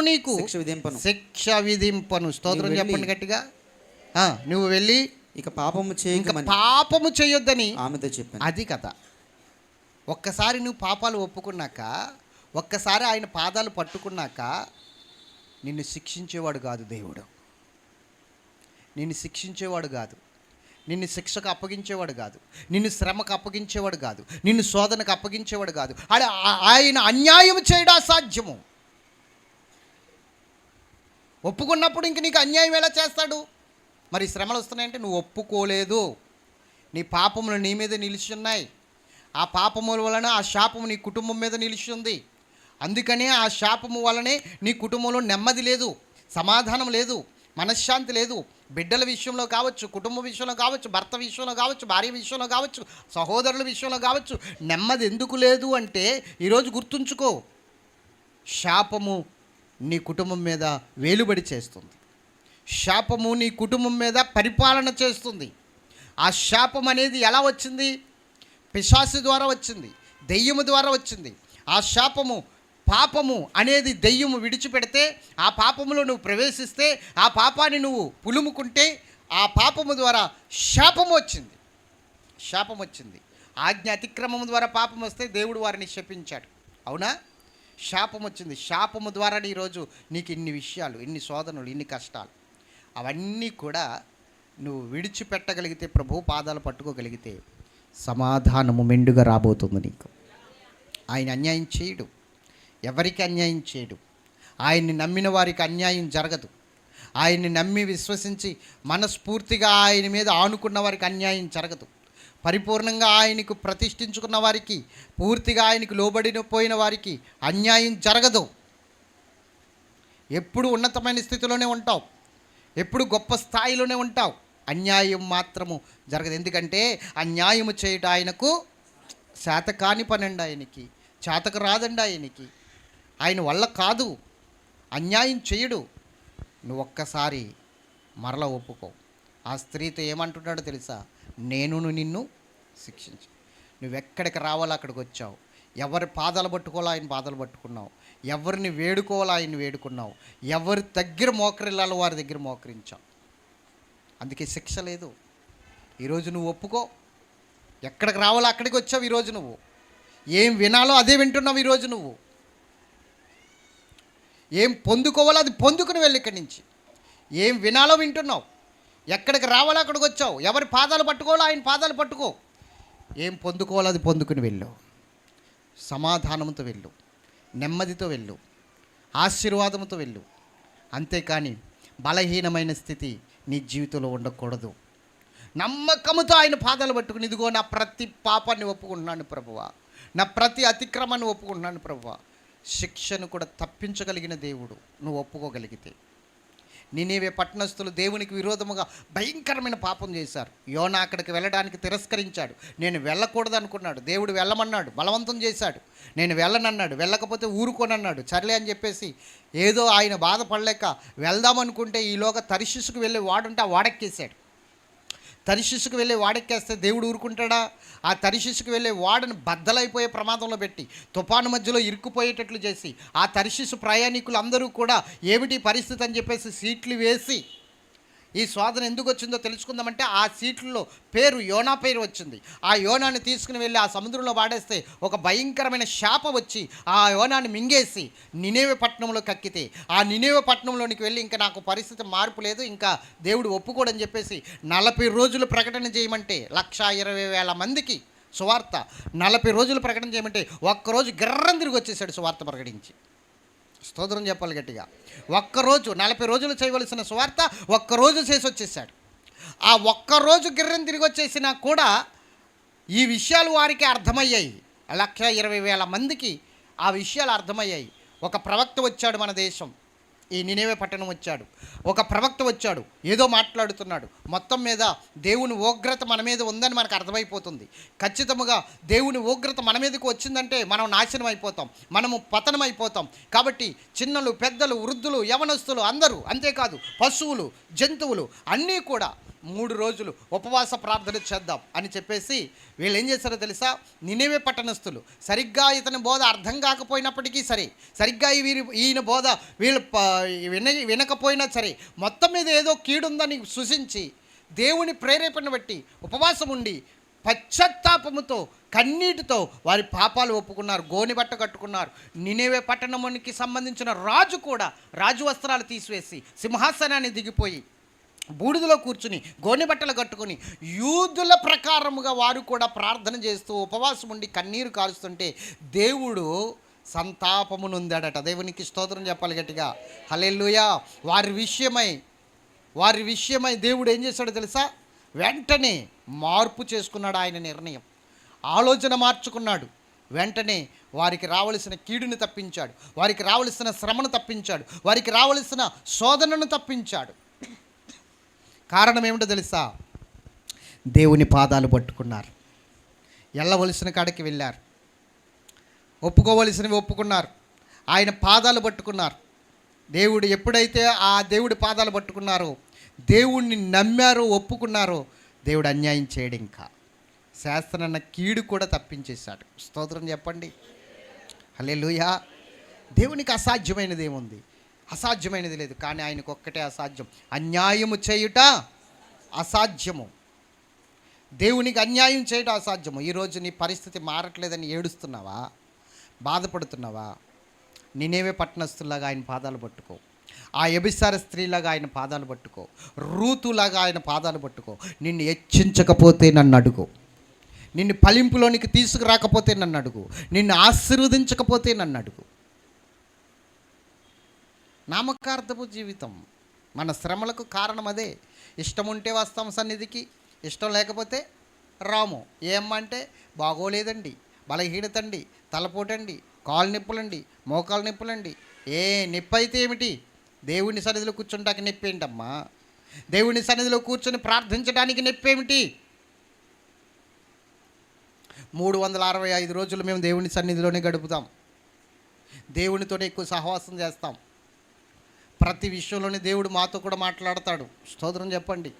నీకు శిక్ష విధింపను. స్తోత్రం చెప్పండి గట్టిగా. నువ్వు వెళ్ళి ఇక పాపము చేయొద్దని ఆమెతో చెప్పాను. అది కథ. ఒక్కసారి నువ్వు పాపాలు ఒప్పుకున్నాక, ఒక్కసారి ఆయన పాదాలు పట్టుకున్నాక నిన్ను శిక్షించేవాడు కాదు దేవుడు. నిన్ను శిక్షించేవాడు కాదు, నిన్ను శిక్షకు అప్పగించేవాడు కాదు, నిన్ను శ్రమకు అప్పగించేవాడు కాదు, నిన్ను శోధనకు అప్పగించేవాడు కాదు. ఆయన అన్యాయం చేయడం అసాధ్యము. ఒప్పుకున్నప్పుడు ఇంక నీకు అన్యాయం ఎలా చేస్తాడు? మరి శ్రమలు వస్తున్నాయంటే నువ్వు ఒప్పుకోలేదు, నీ పాపములు నీ మీద నిలిచి ఉన్నాయి. ఆ పాపముల వలన ఆ శాపము నీ కుటుంబం మీద నిలిచి ఉంది. అందుకనే ఆ శాపము వలనే నీ కుటుంబంలో నెమ్మది లేదు, సమాధానం లేదు, మనశ్శాంతి లేదు. బిడ్డల విషయంలో కావచ్చు, కుటుంబ విషయంలో కావచ్చు, భర్త విషయంలో కావచ్చు, భార్య విషయంలో కావచ్చు, సహోదరుల విషయంలో కావచ్చు. నెమ్మది ఎందుకు లేదు అంటే ఈరోజు గుర్తుంచుకో, శాపము నీ కుటుంబం మీద వేలుబడి చేస్తుంది. శాపము నీ కుటుంబం మీద పరిపాలన చేస్తుంది. ఆ శాపం అనేది ఎలా వచ్చింది? పిశాసు ద్వారా వచ్చింది, దెయ్యము ద్వారా వచ్చింది. ఆ శాపము పాపము అనేది దెయ్యము విడిచిపెడితే, ఆ పాపములో నువ్వు ప్రవేశిస్తే, ఆ పాపాన్ని నువ్వు పులుముకుంటే, ఆ పాపము ద్వారా శాపము వచ్చింది. ఆజ్ఞ అతిక్రమము ద్వారా పాపం వస్తే దేవుడు వారిని శపించాడు. అవునా? శాపం వచ్చింది. శాపము ద్వారా ఈరోజు నీకు ఇన్ని విషయాలు, ఇన్ని శోధనలు, ఇన్ని కష్టాలు, అవన్నీ కూడా నువ్వు విడిచిపెట్టగలిగితే, ప్రభు పాదాలు పట్టుకోగలిగితే సమాధానము మెండుగా రాబోతుంది నీకు. ఆయన అన్యాయం చేయడు, ఎవరికి అన్యాయం చేయడు. ఆయన్ని నమ్మిన వారికి అన్యాయం జరగదు. ఆయన్ని నమ్మి విశ్వసించి మనస్ఫూర్తిగా ఆయన మీద ఆనుకున్న వారికి అన్యాయం జరగదు. పరిపూర్ణంగా ఆయనకు ప్రతిష్ఠించుకున్న వారికి, పూర్తిగా ఆయనకు లోబడిపోయిన వారికి అన్యాయం జరగదు. ఎప్పుడు ఉన్నతమైన స్థితిలోనే ఉంటావు, ఎప్పుడు గొప్ప స్థాయిలోనే ఉంటావు. అన్యాయం మాత్రము జరగదు. ఎందుకంటే అన్యాయము చేయటం ఆయనకు చేత కాని పనండి, ఆయనకి చేతకు రాదండి, ఆయన వల్ల కాదు. అన్యాయం చేయడు. నువ్వు ఒక్కసారి మరల ఒప్పుకో. ఆ స్త్రీతో ఏమంటున్నాడో తెలుసా? నేను నిన్ను శిక్షించి, నువ్వెక్కడికి రావాలో అక్కడికి వచ్చావు. ఎవరి పాదాలు పట్టుకోవాలో ఆయన పాదాలు పట్టుకున్నావు, ఎవరిని వేడుకోవాలో ఆయన్ని వేడుకున్నావు, ఎవరి దగ్గర మోకరిల్లాలో వారి దగ్గర మోకరించావు. అందుకే శిక్ష లేదు. ఈరోజు నువ్వు ఒప్పుకో. ఎక్కడికి రావాలో అక్కడికి వచ్చావు. ఈరోజు నువ్వు ఏం వినాలో అదే వింటున్నావు. ఈరోజు నువ్వు ఏం పొందుకోవాలో అది పొందుకుని వెళ్ళి ఇక్కడి నుంచి. ఏం వినాలో వింటున్నావు. ఎక్కడికి రావాలో అక్కడికి వచ్చావు. ఎవరి పాదాలు పట్టుకోవాలో ఆయన పాదాలు పట్టుకో. ఏం పొందుకోవాలో అది పొందుకుని వెళ్ళు. సమాధానంతో వెళ్ళు, నెమ్మదితో వెళ్ళు, ఆశీర్వాదంతో వెళ్ళు. అంతేకాని బలహీనమైన స్థితి నీ జీవితంలో ఉండకూడదు. నమ్మకముతో ఆయన పాదాలు పట్టుకుని, ఇదిగో నా ప్రతి పాపాన్ని ఒప్పుకుంటున్నాను ప్రభువా, నా ప్రతి అతిక్రమాన్ని ఒప్పుకుంటున్నాను ప్రభువా. శిక్షను కూడా తప్పించగలిగిన దేవుడు నువ్వు ఒప్పుకోగలిగితే. నినేవే పట్టణస్థులు దేవునికి విరోధముగా భయంకరమైన పాపం చేశారు. యోనా అక్కడికి వెళ్ళడానికి తిరస్కరించాడు. నేను వెళ్ళకూడదు అనుకున్నాడు. దేవుడు వెళ్ళమన్నాడు, బలవంతం చేశాడు. నేను వెళ్ళనన్నాడు. వెళ్ళకపోతే ఊరుకోనన్నాడు. సర్లే అని చెప్పేసి ఏదో ఆయన బాధపడలేక వెళ్దామనుకుంటే ఈలోగా తర్షీషుకు వెళ్ళి వాడుంటే ఆ వాడెక్కేశాడు. తర్షీషుకు వెళ్ళి వాడెక్కేస్తే దేవుడు ఊరుకుంటాడా? ఆ తర్షీషుకు వెళ్ళే వాడని బద్దలైపోయే ప్రమాదంలో పెట్టి తుఫాను మధ్యలో ఇరుక్కుపోయేటట్లు చేసి ఆ తర్షీషు ప్రయాణికులు అందరూ కూడా ఏమిటి పరిస్థితి అని చెప్పేసి సీట్లు వేసి, ఈ శోధన ఎందుకు వచ్చిందో తెలుసుకుందామంటే ఆ సీట్లలో పేరు యోనా పేరు వచ్చింది. ఆ యోనాన్ని తీసుకుని వెళ్ళి ఆ సముద్రంలో వాడేస్తే ఒక భయంకరమైన శాప వచ్చి ఆ యోనాన్ని మింగేసి నినేవే పట్టణంలో కక్కితే, ఆ నినేవే పట్టణంలోనికి వెళ్ళి ఇంకా నాకు పరిస్థితి మార్పు లేదు, ఇంకా దేవుడు ఒప్పుకోడని చెప్పేసి 40 రోజులు ప్రకటన చేయమంటే 1,20,000 మందికి సువార్త 40 రోజులు ప్రకటన చేయమంటే ఒక్కరోజు గిర్రం తిరిగి వచ్చేసాడు సువార్త ప్రకటించి. స్తోత్రం చెప్పాలి గట్టిగా. ఒక్కరోజు 40 రోజులు చేయవలసిన సువార్త ఒక్కరోజు చేసి వచ్చేసాడు. ఆ ఒక్కరోజు గిర్రం తిరిగి వచ్చేసినా కూడా ఈ విషయాలు వారికి అర్థమయ్యాయి. 1,20,000 మందికి ఆ విషయాలు అర్థమయ్యాయి. ఒక ప్రవక్త వచ్చాడు మన దేశం, ఈ నినేవే పట్టణం వచ్చాడు. ఒక ప్రవక్త వచ్చాడు, ఏదో మాట్లాడుతున్నాడు. మొత్తం మీద దేవుని ఉగ్రత మన మీద ఉందని మనకు అర్థమైపోతుంది. ఖచ్చితంగా దేవుని ఉగ్రత మన మీదకి వచ్చిందంటే మనం నాశనం అయిపోతాం, మనము పతనం అయిపోతాం. కాబట్టి చిన్నలు, పెద్దలు, వృద్ధులు, యవనస్తులు అందరూ, అంతేకాదు పశువులు, జంతువులు అన్నీ కూడా 3 రోజులు ఉపవాస ప్రార్థన చేద్దాం అని చెప్పేసి వీళ్ళు ఏం చేశారో తెలుసా? నినేవే పట్టణస్థులు సరిగ్గా ఇతని బోధ అర్థం కాకపోయినప్పటికీ సరే, సరిగ్గా ఈయన బోధ వీళ్ళు వినకపోయినా సరే, మొత్తం మీద ఏదో కీడుందని సూచించి దేవుని ప్రేరేపణ బట్టి ఉపవాసం ఉండి పశ్చాత్తాపముతో కన్నీటితో వారి పాపాలు ఒప్పుకున్నారు. గోని బట్ట కట్టుకున్నారు. నినేవే పట్టణానికి సంబంధించిన రాజు కూడా రాజు వస్త్రాలు తీసివేసి సింహాసనాన్ని దిగిపోయి బూడిదలో కూర్చుని గోనె బట్టలు కట్టుకొని యూదుల ప్రకారముగా వారు కూడా ప్రార్థన చేస్తూ ఉపవాసం ఉండి కన్నీరు కారుస్తుంటే దేవుడు సంతాపము నొందాడట. దేవునికి స్తోత్రం చెప్పాలి గట్టిగా. హల్లెలూయా. వారి విషయమై దేవుడు ఏం చేశాడో తెలుసా? వెంటనే మార్పు చేసుకున్నాడు. ఆయన నిర్ణయం, ఆలోచన మార్చుకున్నాడు. వెంటనే వారికి రావలసిన కీడుని తప్పించాడు, వారికి రావలసిన శ్రమను తప్పించాడు, వారికి రావలసిన శోధనను తప్పించాడు. కారణం ఏమిటో తెలుసా? దేవుని పాదాలు పట్టుకున్నారు, వెళ్ళవలసిన కాడికి వెళ్ళారు, ఒప్పుకోవలసినవి ఒప్పుకున్నారు, ఆయన పాదాలు పట్టుకున్నారు. దేవుడు ఎప్పుడైతే ఆ దేవుడి పాదాలు పట్టుకున్నారో, దేవుణ్ణి నమ్మారో, ఒప్పుకున్నారో, దేవుడు అన్యాయం చేయడు. ఇంకా శాస్త్రన్న కీడు కూడా తప్పించేశాడు. స్తోత్రం చెప్పండి. హల్లెలూయా. దేవునికి అసాధ్యమైనది ఏముంది? అసాధ్యమైనది లేదు. కానీ ఆయనకు ఒక్కటే అసాధ్యం, అన్యాయము చేయుట అసాధ్యము. దేవునికి అన్యాయం చేయడం అసాధ్యము. ఈరోజు నీ పరిస్థితి మారట్లేదని ఏడుస్తున్నావా? బాధపడుతున్నావా? నినేవే పట్టణస్థులాగా ఆయన పాదాలు పట్టుకో. ఆ వ్యభిచార స్త్రీలాగా ఆయన పాదాలు పట్టుకో. రూతులాగా ఆయన పాదాలు పట్టుకో. నిన్ను హెచ్చించకపోతే నన్ను అడుగు, నిన్ను ఫలింపులోనికి తీసుకురాకపోతే నన్ను అడుగు, నిన్ను ఆశీర్వదించకపోతే నన్ను అడుగు. నామకార్థపు జీవితం. మన శ్రమలకు కారణం అదే. ఇష్టం ఉంటే వస్తాం సన్నిధికి, ఇష్టం లేకపోతే రాము. ఏమంటే బాగోలేదండి, బలహీనత అండి, తలపోటండి, కాలు నొప్పులండి, మోకాలు నొప్పులండి. ఏ నొప్పి అయితే ఏమిటి? దేవుని సన్నిధిలో కూర్చుంటానికి నొప్పి ఏంటమ్మా? దేవుని సన్నిధిలో కూర్చొని ప్రార్థించడానికి నొప్పి ఏమిటి? 365 రోజులు మేము దేవుని సన్నిధిలోనే గడుపుతాం. దేవునితోనే ఎక్కువ సహవాసం చేస్తాం. ప్రతి విషయంలోనే దేవుడు మాతో కూడా మాట్లాడతాడు. స్తోత్రం చెప్పండి.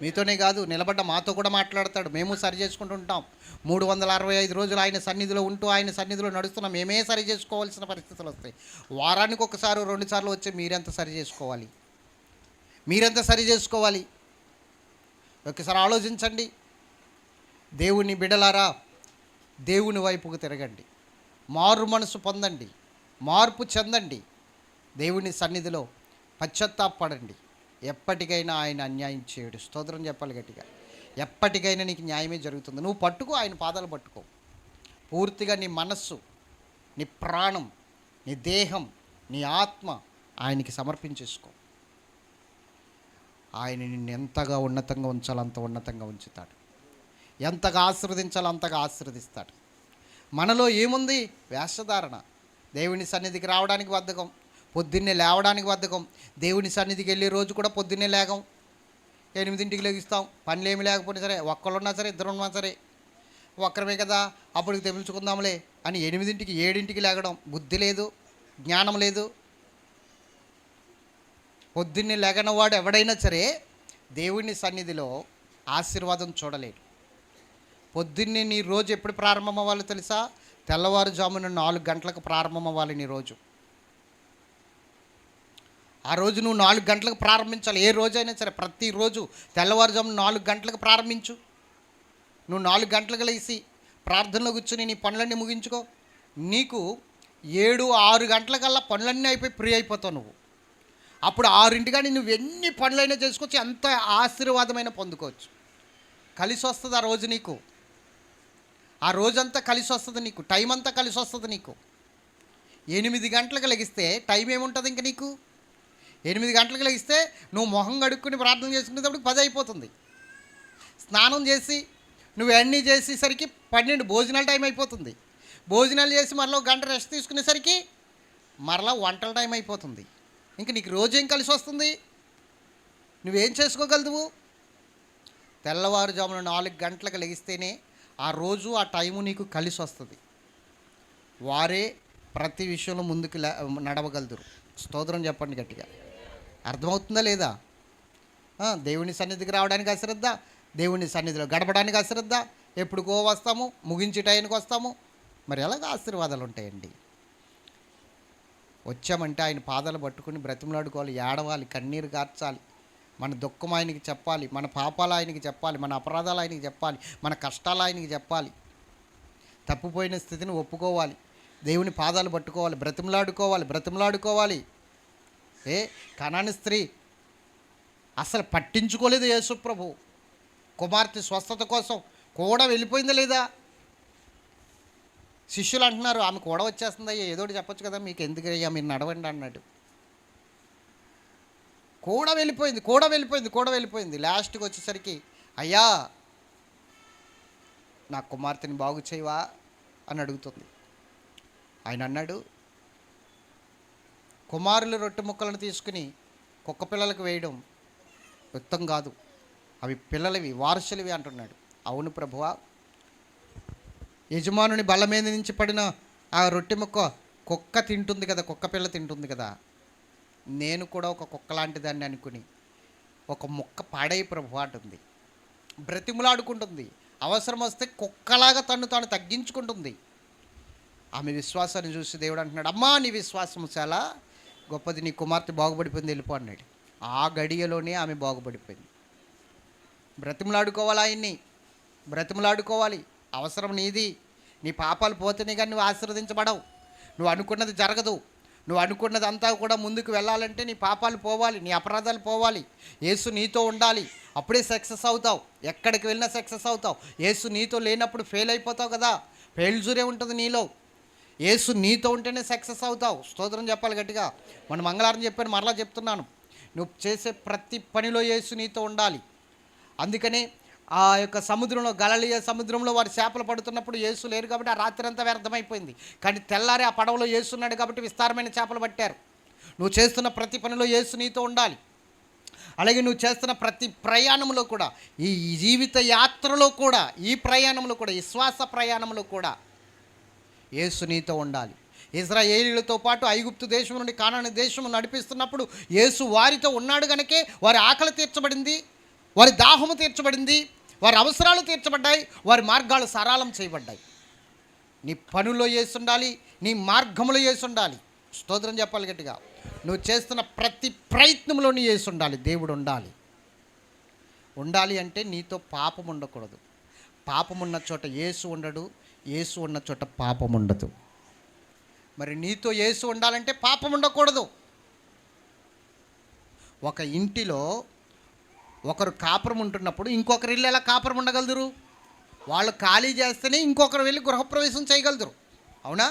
మీతోనే కాదు, నిలబడ్డ మాతో కూడా మాట్లాడతాడు. మేము సరి చేసుకుంటూ ఉంటాం. 365 రోజులు ఆయన సన్నిధిలో ఉంటూ ఆయన సన్నిధిలో నడుస్తున్నాం. మేమే సరి చేసుకోవాల్సిన పరిస్థితులు వస్తాయి. వారానికి ఒకసారి 2 సార్లు వచ్చి మీరెంత సరి చేసుకోవాలి? మీరెంత సరి చేసుకోవాలి? ఒకసారి ఆలోచించండి. దేవుని బిడలారా, దేవుని వైపుకు తిరగండి, మారు మనసు పొందండి, మార్పు చెందండి, దేవుని సన్నిధిలో పశ్చాత్తాపడండి. ఎప్పటికైనా ఆయన అన్యాయం చేయడు. స్తోత్రం చెప్పాలి గట్టిగా. ఎప్పటికైనా నీకు న్యాయమే జరుగుతుంది. నువ్వు పట్టుకో, ఆయన పాదాలు పట్టుకో. పూర్తిగా నీ మనస్సు, నీ ప్రాణం, నీ దేహం, నీ ఆత్మ ఆయనకి సమర్పించేసుకో. ఆయన నిన్ను ఎంతగా ఉన్నతంగా ఉంచాలో అంత ఉన్నతంగా ఉంచుతాడు. ఎంతగా ఆశీర్వదించాలో అంతగా ఆశీర్వదిస్తాడు. మనలో ఏముంది? వేషధారణ. దేవుని సన్నిధికి రావడానికి బద్ధకం, పొద్దున్నే లేవడానికి బద్ధకం. దేవుని సన్నిధికి వెళ్ళే రోజు కూడా పొద్దున్నే లేగం. 8ంటికి లెగిస్తాం. పనులు ఏమి లేకపోయినా సరే, ఒక్కరున్నా సరే, ఇద్దరు ఉన్నా సరే, ఒక్కరమే కదా అప్పటికి తెప్పించుకుందాంలే అని 8ంటికి 7ంటికి లేగడం. బుద్ధి లేదు, జ్ఞానం లేదు. పొద్దున్నే లేగనవాడు ఎవడైనా సరే దేవుని సన్నిధిలో ఆశీర్వాదం చూడలేడు. పొద్దున్నే నీ రోజు ఎప్పుడు ప్రారంభం అవ్వాలో తెలుసా? తెల్లవారుజామున 4 గంటలకు ప్రారంభం అవ్వాలి నీ రోజు. ఆ రోజు నువ్వు 4 గంటలకు ప్రారంభించాలి. ఏ రోజైనా సరే ప్రతిరోజు తెల్లవారుజామున 4 గంటలకు ప్రారంభించు. నువ్వు 4 గంటలకు లేచి ప్రార్థనలో కూర్చొని నీ పనులన్నీ ముగించుకో. నీకు 7-6 గంటలకల్లా పనులన్నీ అయిపోయి ఫ్రీ అయిపోతావు నువ్వు. అప్పుడు 6 కానీ నువ్వు ఎన్ని పనులైనా చేసుకోవచ్చు, ఎంత ఆశీర్వాదమైనా పొందుకోవచ్చు. కలిసి వస్తుంది ఆ రోజు నీకు. ఆ రోజంతా కలిసి వస్తుంది నీకు. టైం అంతా కలిసి వస్తుంది నీకు. 8 గంటలకు లెగిస్తే టైం ఏముంటుంది ఇంక నీకు? 8 గంటలకు లెగిస్తే నువ్వు మొహం కడుక్కుని ప్రార్థన చేసుకునేటప్పుడు 10 అయిపోతుంది. స్నానం చేసి నువ్వు అన్నీ చేసేసరికి 12 భోజనాల టైం అయిపోతుంది. భోజనాలు చేసి మరలా 1 గంట రెస్ట్ తీసుకునేసరికి మరలా వంటల టైం అయిపోతుంది. ఇంక నీకు రోజు ఏం కలిసి వస్తుంది? నువ్వేం చేసుకోగలవు? తెల్లవారుజామున 4 గంటలకు లెగిస్తేనే ఆ రోజు ఆ టైము నీకు కలిసి వస్తుంది. వారే ప్రతి విషయంలో ముందుకు నడవగలుగుతారు. స్తోత్రం చెప్పండి గట్టిగా. అర్థమవుతుందా లేదా? దేవుని సన్నిధికి రావడానికి అశ్రద్ధ, దేవుని సన్నిధిలో గడపడానికి అశ్రద్ధ. ఎప్పుడుకో వస్తాము, ముగించే టైంకి వస్తాము. మరి ఎలాగ ఆశీర్వాదాలు ఉంటాయండి? వచ్చామంటే ఆయన పాదాలు పట్టుకుని బ్రతిమలాడుకోవాలి, ఏడవాలి, కన్నీరు కార్చాలి. మన దుఃఖం ఆయనకి చెప్పాలి, మన పాపాలు ఆయనకి చెప్పాలి, మన అపరాధాలు ఆయనకి చెప్పాలి, మన కష్టాలు ఆయనకి చెప్పాలి. తప్పిపోయిన స్థితిని ఒప్పుకోవాలి, దేవుని పాదాలు పట్టుకోవాలి, బ్రతిమలాడుకోవాలి. కనాని స్త్రీ అసలు పట్టించుకోలేదు యేసు ప్రభు. కుమార్తె స్వస్థత కోసం కూడా వెళ్ళిపోయిందా లేదా? శిష్యులు అంటున్నారు, ఆమె కూడా వచ్చేస్తుందయ్యా, ఏదోటి చెప్పొచ్చు కదా, మీకు ఎందుకయ్యా, మీరు నడవండి అన్నాడు. కూడా వెళ్ళిపోయింది. లాస్ట్కి వచ్చేసరికి, అయ్యా నా కుమార్తెని బాగు చేయవా అని అడుగుతుంది. ఆయన అన్నాడు, కుమారుల రొట్టె ముక్కలను తీసుకుని కుక్క పిల్లలకు వేయడం యుక్తం కాదు, అవి పిల్లలవి, వారసులవి అంటున్నాడు. అవును ప్రభువా, యజమానుని బల్ల మీద నుంచి పడిన ఆ రొట్టె ముక్క కుక్క తింటుంది కదా, కుక్క పిల్ల తింటుంది కదా. నేను కూడా ఒక కుక్క లాంటి దాన్ని అనుకుని ఒక ముక్క పాడై ప్రభు అంటుంది. బ్రతిములాడుకుంటుంది. అవసరం వస్తే కుక్కలాగా తాను తగ్గించుకుంటుంది. ఆమె విశ్వాసాన్ని చూసి దేవుడు అంటున్నాడు, అమ్మా నీ విశ్వాసం చాలా గొప్పది, నీ కుమార్తె బాగుపడిపోయింది, వెళ్ళిపో అన్నాడు. ఆ గడియలోనే ఆమె బాగుపడిపోయింది. బ్రతిమలాడుకోవాలి. అవసరం నీది. నీ పాపాలు పోతేనే కానీ నువ్వు ఆశీర్వదించబడవు. నువ్వు అనుకున్నది జరగదు. నువ్వు అనుకున్నది అంతా కూడా ముందుకు వెళ్ళాలంటే నీ పాపాలు పోవాలి, నీ అపరాధాలు పోవాలి. యేసు నీతో ఉండాలి, అప్పుడే సక్సెస్ అవుతావు. ఎక్కడికి వెళ్ళినా సక్సెస్ అవుతావు. యేసు నీతో లేనప్పుడు ఫెయిల్ అయిపోతావు కదా, ఫెయిల్జూరే ఉంటుంది నీలో. యేసు నీతో ఉంటేనే సక్సెస్ అవుతావు. స్తోత్రం చెప్పాలి గట్టిగా. మన మంగళవారం చెప్పాను, మరలా చెప్తున్నాను, నువ్వు చేసే ప్రతి పనిలో యేసు నీతో ఉండాలి. అందుకనే ఆ యొక్క సముద్రంలో, గలిలయ సముద్రంలో వారు చేపలు పడుతున్నప్పుడు యేసు లేరు కాబట్టి ఆ రాత్రి అంతా వ్యర్థమైపోయింది. కానీ తెల్లారి ఆ పడవలో యేసు ఉన్నాడు కాబట్టి విస్తారమైన చేపలు పట్టారు. నువ్వు చేస్తున్న ప్రతి పనిలో యేసు నీతో ఉండాలి. అలాగే నువ్వు చేస్తున్న ప్రతి ప్రయాణంలో కూడా, ఈ జీవిత యాత్రలో కూడా, ఈ ప్రయాణంలో కూడా, ఈ శ్వాస ప్రయాణంలో కూడా యేసు నీతో ఉండాలి. ఇశ్రాయేలీయులతో పాటు ఐగుప్తు దేశం నుండి కానాను దేశం నడిపిస్తున్నప్పుడు యేసు వారితో ఉన్నాడు గనకే వారి ఆకలి తీర్చబడింది, వారి దాహము తీర్చబడింది, వారి అవసరాలు తీర్చబడ్డాయి, వారి మార్గాలు సరళం చేయబడ్డాయి. నీ పనుల్లో యేసు ఉండాలి, నీ మార్గంలో యేసు ఉండాలి. స్తోత్రం చెప్పాలి గట్టిగా. నువ్వు చేస్తున్న ప్రతి ప్రయత్నంలోని యేసు ఉండాలి, దేవుడు ఉండాలి. ఉండాలి అంటే నీతో పాపం ఉండకూడదు. పాపం ఉన్న చోట యేసు ఉండడు, యేసు ఉన్న చోట పాపం ఉండదు. మరి నీతో యేసు ఉండాలంటే పాపం ఉండకూడదు. ఒక ఇంటిలో ఒకరు కాపురం ఉంటున్నప్పుడు ఇంకొకరు ఇల్లు ఎలా కాపురం ఉండగలరు? వాళ్ళు ఖాళీ చేస్తేనే ఇంకొకరు వెళ్ళి గృహప్రవేశం చేయగలరు, అవునా?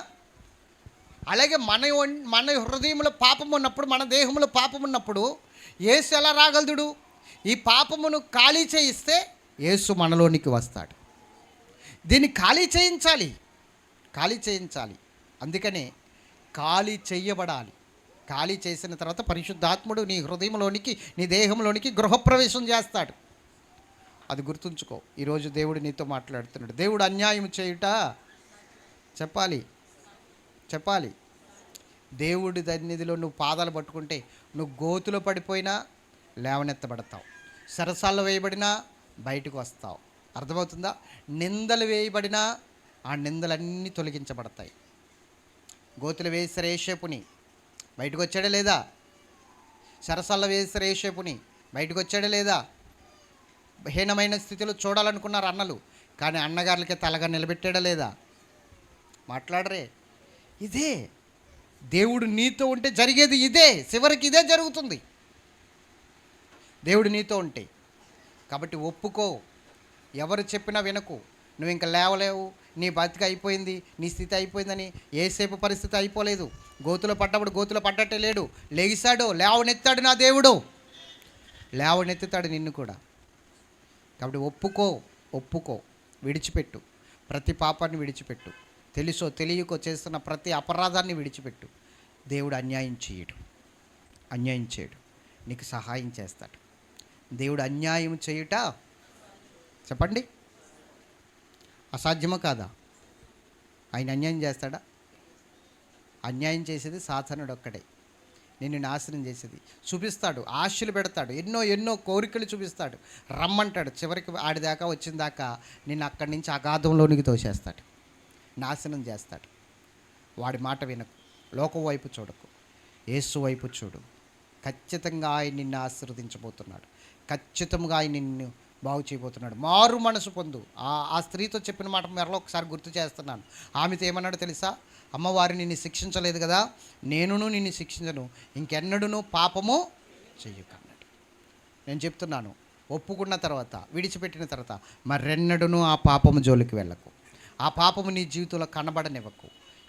అలాగే మన హృదయంలో పాపం ఉన్నప్పుడు, మన దేహంలో పాపం ఉన్నప్పుడు యేసు ఎలా రాగలదుడు? ఈ పాపమును ఖాళీ చేయిస్తే యేసు మనలోనికి వస్తాడు. దీన్ని ఖాళీ చేయించాలి. అందుకనే ఖాళీ చెయ్యబడాలి. ఖాళీ చేసిన తర్వాత పరిశుద్ధాత్ముడు నీ హృదయంలోనికి, నీ దేహంలోనికి గృహప్రవేశం చేస్తాడు. అది గుర్తుంచుకో. ఈరోజు దేవుడు నీతో మాట్లాడుతున్నాడు. దేవుడు అన్యాయం చేయుట చెప్పాలి. దేవుడి సన్నిధిలో నువ్వు పాదాలు పట్టుకుంటే నువ్వు గోతులో పడిపోయినా లేవనెత్తబడతావు, సరసాల్లో వేయబడినా బయటకు వస్తావు. అర్థమవుతుందా? నిందలు వేయబడినా ఆ నిందలన్నీ తొలగించబడతాయి. గోతులు వేసారు ఏషేపుని, బయటకు వచ్చాడా లేదా? సరసాల్లో వేసారు ఏషేపుని, బయటకు వచ్చాడా లేదా? హీనమైన స్థితిలో చూడాలనుకున్నారు అన్నలు, కానీ అన్నగారులకే తలగా నిలబెట్టాడా లేదా? మాట్లాడరే. ఇదే దేవుడు నీతో ఉంటే జరిగేది. ఇదే చివరికి ఇదే జరుగుతుంది దేవుడు నీతో ఉంటే. కాబట్టి ఒప్పుకో. ఎవరు చెప్పినా వినకు. నువ్వు ఇంకా లేవలేవు, నీ బతికి అయిపోయింది, నీ స్థితి అయిపోయిందని. ఏసేపు పరిస్థితి అయిపోలేదు. గోతులో పడ్డప్పుడు గోతులో పడ్డట్టే లేడు, లేగిశాడు, లేవనెత్తాడు నా దేవుడు, లేవనెత్తుతాడు నిన్ను కూడా. కాబట్టి ఒప్పుకో, విడిచిపెట్టు. ప్రతి పాపాన్ని విడిచిపెట్టు. తెలుసో తెలియకో చేస్తున్న ప్రతి అపరాధాన్ని విడిచిపెట్టు. దేవుడు అన్యాయం చేయడు, నీకు సహాయం చేస్తాడు. దేవుడు అన్యాయం చేయుట చెప్పండి అసాధ్యమో కాదా? ఆయన అన్యాయం చేస్తాడా? అన్యాయం చేసేది సాతానుడు ఒక్కడే. నిన్ను నాశనం చేసేది చూపిస్తాడు, ఆశలు పెడతాడు, ఎన్నో కోరికలు చూపిస్తాడు, రమ్మంటాడు. చివరికి ఆడిదాకా వచ్చిన దాకా నిన్ను అక్కడి నుంచి అగాధంలోనికి తోసేస్తాడు, నాశనం చేస్తాడు. వాడి మాట వినకు, లోకం వైపు చూడకు, యేసు వైపు చూడు. ఖచ్చితంగా ఆయన నిన్ను ఆశీర్వదించబోతున్నాడు, ఖచ్చితంగా ఆయన నిన్ను బాగు చేయబోతున్నాడు. మారు మనసు పొందు. ఆ స్త్రీతో చెప్పిన మాట మరలో ఒకసారి గుర్తు చేస్తున్నాను. ఆమెతో ఏమన్నాడో తెలుసా? అమ్మవారు నిన్ను శిక్షించలేదు కదా, నేనును నిన్ను శిక్షించను, ఇంకెన్నడూ పాపము చెయ్యకన్నాడు. నేను చెప్తున్నాను, ఒప్పుకున్న తర్వాత, విడిచిపెట్టిన తర్వాత మరెన్నడూ ఆ పాపము జోలికి వెళ్ళకు. ఆ పాపము నీ జీవితంలో కనబడనివ్వకు.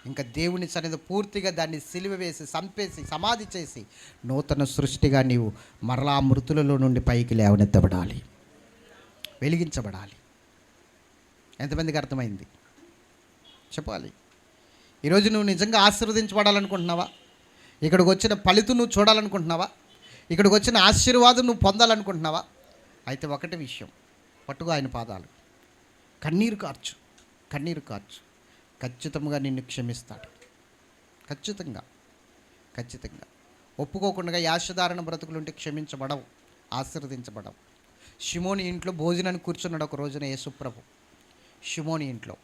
ఇంకా దేవుని సన్నిధి పూర్తిగా దాన్ని సిలువ వేసి, చంపేసి, సమాధి చేసి నూతన సృష్టిగా నీవు మరలా మృతులలో నుండి పైకి లేవనెత్తబడాలి, వెలిగించబడాలి. ఎంతమందికి అర్థమైంది చెప్పాలి. ఈరోజు నువ్వు నిజంగా ఆశీర్వదించబడాలనుకుంటున్నావా? ఇక్కడికి వచ్చిన ఫలితం నువ్వు చూడాలనుకుంటున్నావా? ఇక్కడికి వచ్చిన ఆశీర్వాదం నువ్వు పొందాలనుకుంటున్నావా? అయితే ఒకటి విషయం, పట్టుగా ఆయన పాదాలు, కన్నీరు కార్చు. ఖచ్చితంగా నిన్ను క్షమిస్తాడు. ఖచ్చితంగా ఒప్పుకోకుండా యాశధారణ బ్రతుకులుంటే క్షమించబడవు, ఆశీర్వదించబడవు. షిమోని ఇంట్లో భోజనానికి కూర్చున్నాడు ఒక రోజున యేసుప్రభు. షిమోని ఇంట్లో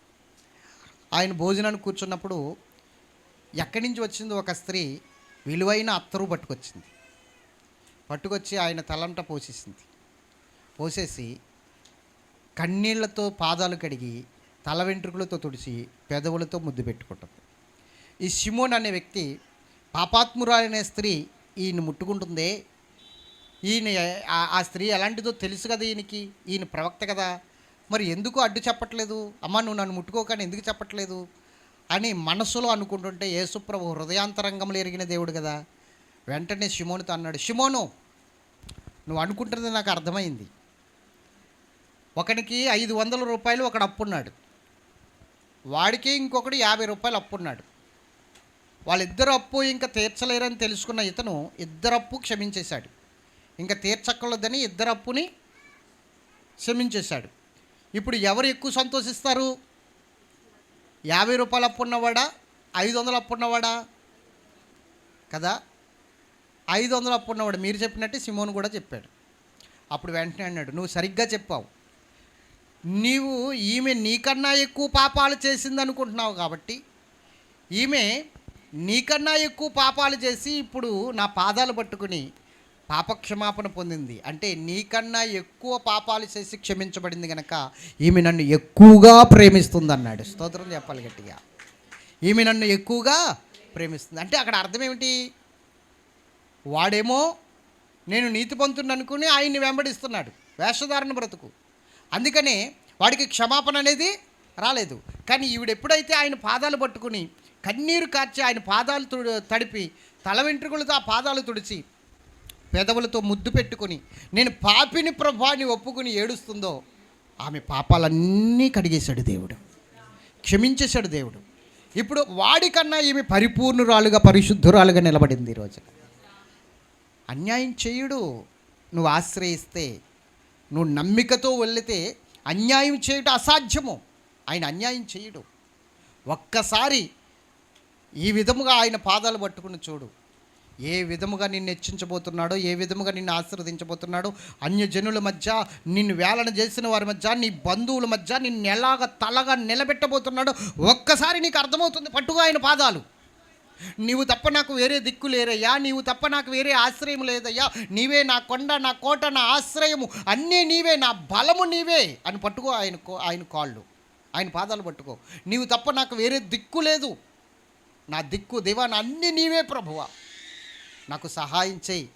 ఆయన భోజనానికి కూర్చున్నప్పుడు ఎక్కడి నుంచి వచ్చిందో ఒక స్త్రీ విలువైన అత్తరు పట్టుకొచ్చి ఆయన తలంట పోసేసి కన్నీళ్లతో పాదాలు కడిగి తల వెంట్రుకలతో తుడిచి పెదవులతో ముద్దు పెట్టుకుంటుంది. ఈ షిమోన్ అనే వ్యక్తి, పాపాత్మురాలనే స్త్రీ ఈయన ముట్టుకుంటుందే, ఈయన ఆ స్త్రీ ఎలాంటిదో తెలుసు కదా ఈయనకి, ఈయన ప్రవక్త కదా, మరి ఎందుకు అడ్డు చెప్పట్లేదు? అమ్మ నువ్వు నన్ను ముట్టుకోకని ఎందుకు చెప్పట్లేదు అని మనసులో అనుకుంటుంటే యేసుప్రభు హృదయాంతరంగంలో ఎరిగిన దేవుడు కదా, వెంటనే షిమోనుతో అన్నాడు, షిమోను నువ్వు అనుకుంటున్నది నాకు అర్థమైంది, ఒకనికి 500 రూపాయలు ఒకడు అప్పున్నాడు, వాడికి ఇంకొకటి 50 రూపాయలు అప్పున్నాడు. వాళ్ళిద్దరు అప్పు ఇంకా తీర్చలేరని తెలుసుకున్న ఇతను ఇద్దరు అప్పు క్షమించేశాడు. ఇంకా తీర్చక్కర్లేదని ఇద్దరు అప్పుని క్షమించేశాడు. ఇప్పుడు ఎవరు ఎక్కువ సంతోషిస్తారు? 50 రూపాయలు అప్పున్నవాడా, 500 అప్పున్నవాడా? కదా, 500 అప్పున్నవాడు. మీరు చెప్పినట్టు సిమోన్ కూడా చెప్పాడు. అప్పుడు వెంటనే అన్నాడు, నువ్వు సరిగ్గా చెప్పావు, ఈమె నీకన్నా ఎక్కువ పాపాలు చేసింది అనుకుంటున్నావు కాబట్టి, ఈమె నీకన్నా ఎక్కువ పాపాలు చేసి ఇప్పుడు నా పాదాలు పట్టుకుని పాపక్షమాపణ పొందింది. అంటే నీకన్నా ఎక్కువ పాపాలు చేసి క్షమించబడింది కనుక ఈమె నన్ను ఎక్కువగా ప్రేమిస్తుంది అన్నాడు. స్తోత్రం చెప్పాలి గట్టిగా. ఈమె నన్ను ఎక్కువగా ప్రేమిస్తుంది అంటే అక్కడ అర్థం ఏమిటి? వాడేమో నేను నీతిపంతుని అనుకుని ఆయన్ని వెంబడిస్తున్నాడు, వేషధారణ బ్రతుకు, అందుకనే వాడికి క్షమాపణ అనేది రాలేదు. కానీ ఈవిడ ఎప్పుడైతే ఆయన పాదాలు పట్టుకుని కన్నీరు కార్చి ఆయన పాదాలు తడిపి తల వెంట్రుకలతో ఆ పాదాలు తుడిచి పెదవులతో ముద్దు పెట్టుకుని నేను పాపిని ప్రభాని ఒప్పుకుని ఏడుస్తుందో, ఆమె పాపాలన్నీ కడిగేశాడు దేవుడు, క్షమించేశాడు దేవుడు. ఇప్పుడు వాడికన్నా ఈమె పరిపూర్ణురాలుగా పరిశుద్ధురాలుగా నిలబడింది. ఈరోజు అన్యాయం చేయుడు. నువ్వు ఆశ్రయిస్తే, నువ్వు నమ్మికతో వెళితే అన్యాయం చేయడం అసాధ్యము. ఆయన అన్యాయం చేయడు. ఒక్కసారి ఈ విధముగా ఆయన పాదాలు పట్టుకుని చూడు, ఏ విధముగా నిన్ను హెచ్చించబోతున్నాడో, ఏ విధముగా నిన్ను ఆశీర్వదించబోతున్నాడో. అన్యజనుల మధ్య, నిన్ను వేలన చేసిన వారి మధ్య, నీ బంధువుల మధ్య నిన్ను ఎలాగ తలగా నిలబెట్టబోతున్నాడో ఒక్కసారి నీకు అర్థమవుతుంది. పట్టుగా ఆయన పాదాలు. నీవు తప్ప నాకు వేరే దిక్కు లేరయ్యా, నీవు తప్ప నాకు వేరే ఆశ్రయం లేదయ్యా, నీవే నా కొండ, నా కోట, నా ఆశ్రయము, అన్నీ నీవే, నా బలము నీవే అని పట్టుకో ఆయన కాళ్ళు, ఆయన పాదాలు పట్టుకో. నీవు తప్ప నాకు వేరే దిక్కు లేదు, నా దిక్కు దేవా, నా అన్నీ నీవే ప్రభువా, నాకు సహాయం చేయి,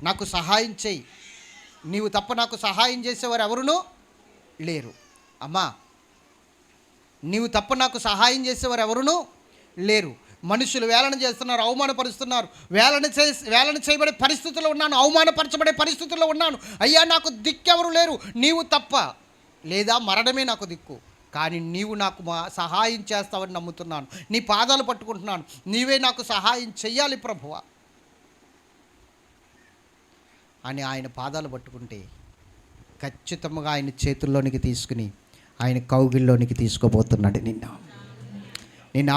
నాకు సహాయం చేయి. నీవు తప్ప నాకు సహాయం చేసేవారు ఎవరునూ లేరు. అమ్మా, నీవు తప్ప నాకు సహాయం చేసేవారు ఎవరునూ లేరు. మనుషులు వేలన చేస్తున్నారు, అవమానపరుస్తున్నారు, వేలన చేయబడే పరిస్థితుల్లో ఉన్నాను, అవమానపరచబడే పరిస్థితుల్లో ఉన్నాను. అయ్యా, నాకు దిక్కెవరు లేరు, నీవు తప్ప, లేదా మరణమే నాకు దిక్కు. కానీ నీవు నాకు సహాయం చేస్తావని నమ్ముతున్నాను, నీ పాదాలు పట్టుకుంటున్నాను, నీవే నాకు సహాయం చెయ్యాలి ప్రభువా అని ఆయన పాదాలు పట్టుకుంటే ఖచ్చితంగా ఆయన చేతుల్లోనికి తీసుకుని ఆయన కౌగిల్లోనికి తీసుకోబోతున్నాడు. నిన్ను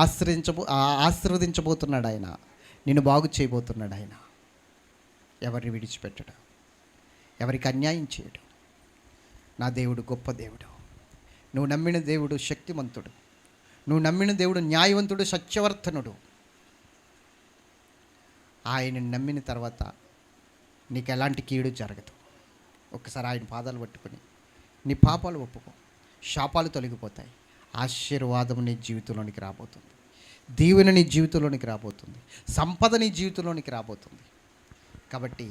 ఆశీర్వదించబోతున్నాడు ఆయన, నిన్ను బాగు చేయబోతున్నాడు ఆయన. ఎవరిని విడిచిపెట్టడు, ఎవరికి అన్యాయం చేయడు. నా దేవుడు గొప్ప దేవుడు. నువ్వు నమ్మిన దేవుడు శక్తిమంతుడు, నువ్వు నమ్మిన దేవుడు న్యాయవంతుడు, సత్యవర్తనుడు. ఆయన్ని నమ్మిన తర్వాత నీకు ఎలాంటి కీడు జరగదు. ఒక్కసారి ఆయన పాదాలు పట్టుకొని నీ పాపాలు ఒప్పుకో, శాపాలు తొలగిపోతాయి, ఆశీర్వాదం నీ జీవితంలోనికి రాబోతుంది, దీవెన నీ జీవితంలోనికి రాబోతుంది, సంపద నీ జీవితంలోనికి రాబోతుంది. కాబట్టి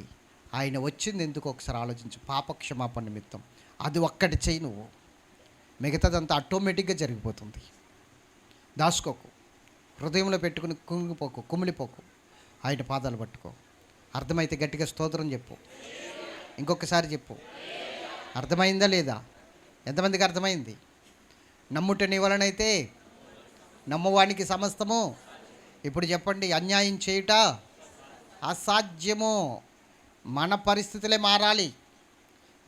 ఆయన వచ్చింది ఎందుకు ఒకసారి ఆలోచించు. పాపక్షమాపణ నిమిత్తం. అది ఒక్కటి చెయ్యి నువ్వు, మిగతాదంతా ఆటోమేటిక్గా జరిగిపోతుంది. దాచుకోకు, హృదయంలో పెట్టుకుని కుంగిపోకు, కుమిలిపోకు, ఆయన పాదాలు పట్టుకో. అర్థమైతే గట్టిగా స్తోత్రం చెప్పు, ఇంకొకసారి చెప్పు. అర్థమైందా లేదా? ఎంతమందికి అర్థమైంది? నమ్ముట నీ వలనైతే నమ్మవానికి సమస్తము. ఇప్పుడు చెప్పండి, అన్యాయం చేయుట అసాధ్యము. మన పరిస్థితులే మారాలి.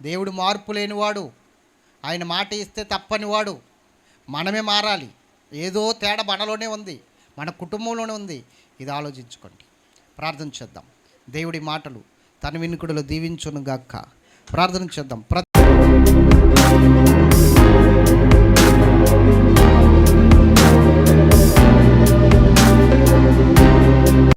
దేవుడు మార్పు లేనివాడు, ఆయన మాట ఇస్తే తప్పనివాడు. మనమే మారాలి. ఏదో తేడా మనలోనే ఉంది, మన కుటుంబంలోనే ఉంది. ఇది ఆలోచించుకోండి. ప్రార్థన చేద్దాం. దేవుడి మాటలు తన వినుకుడులో దీవించును గాక. ప్రార్థన చేద్దాం.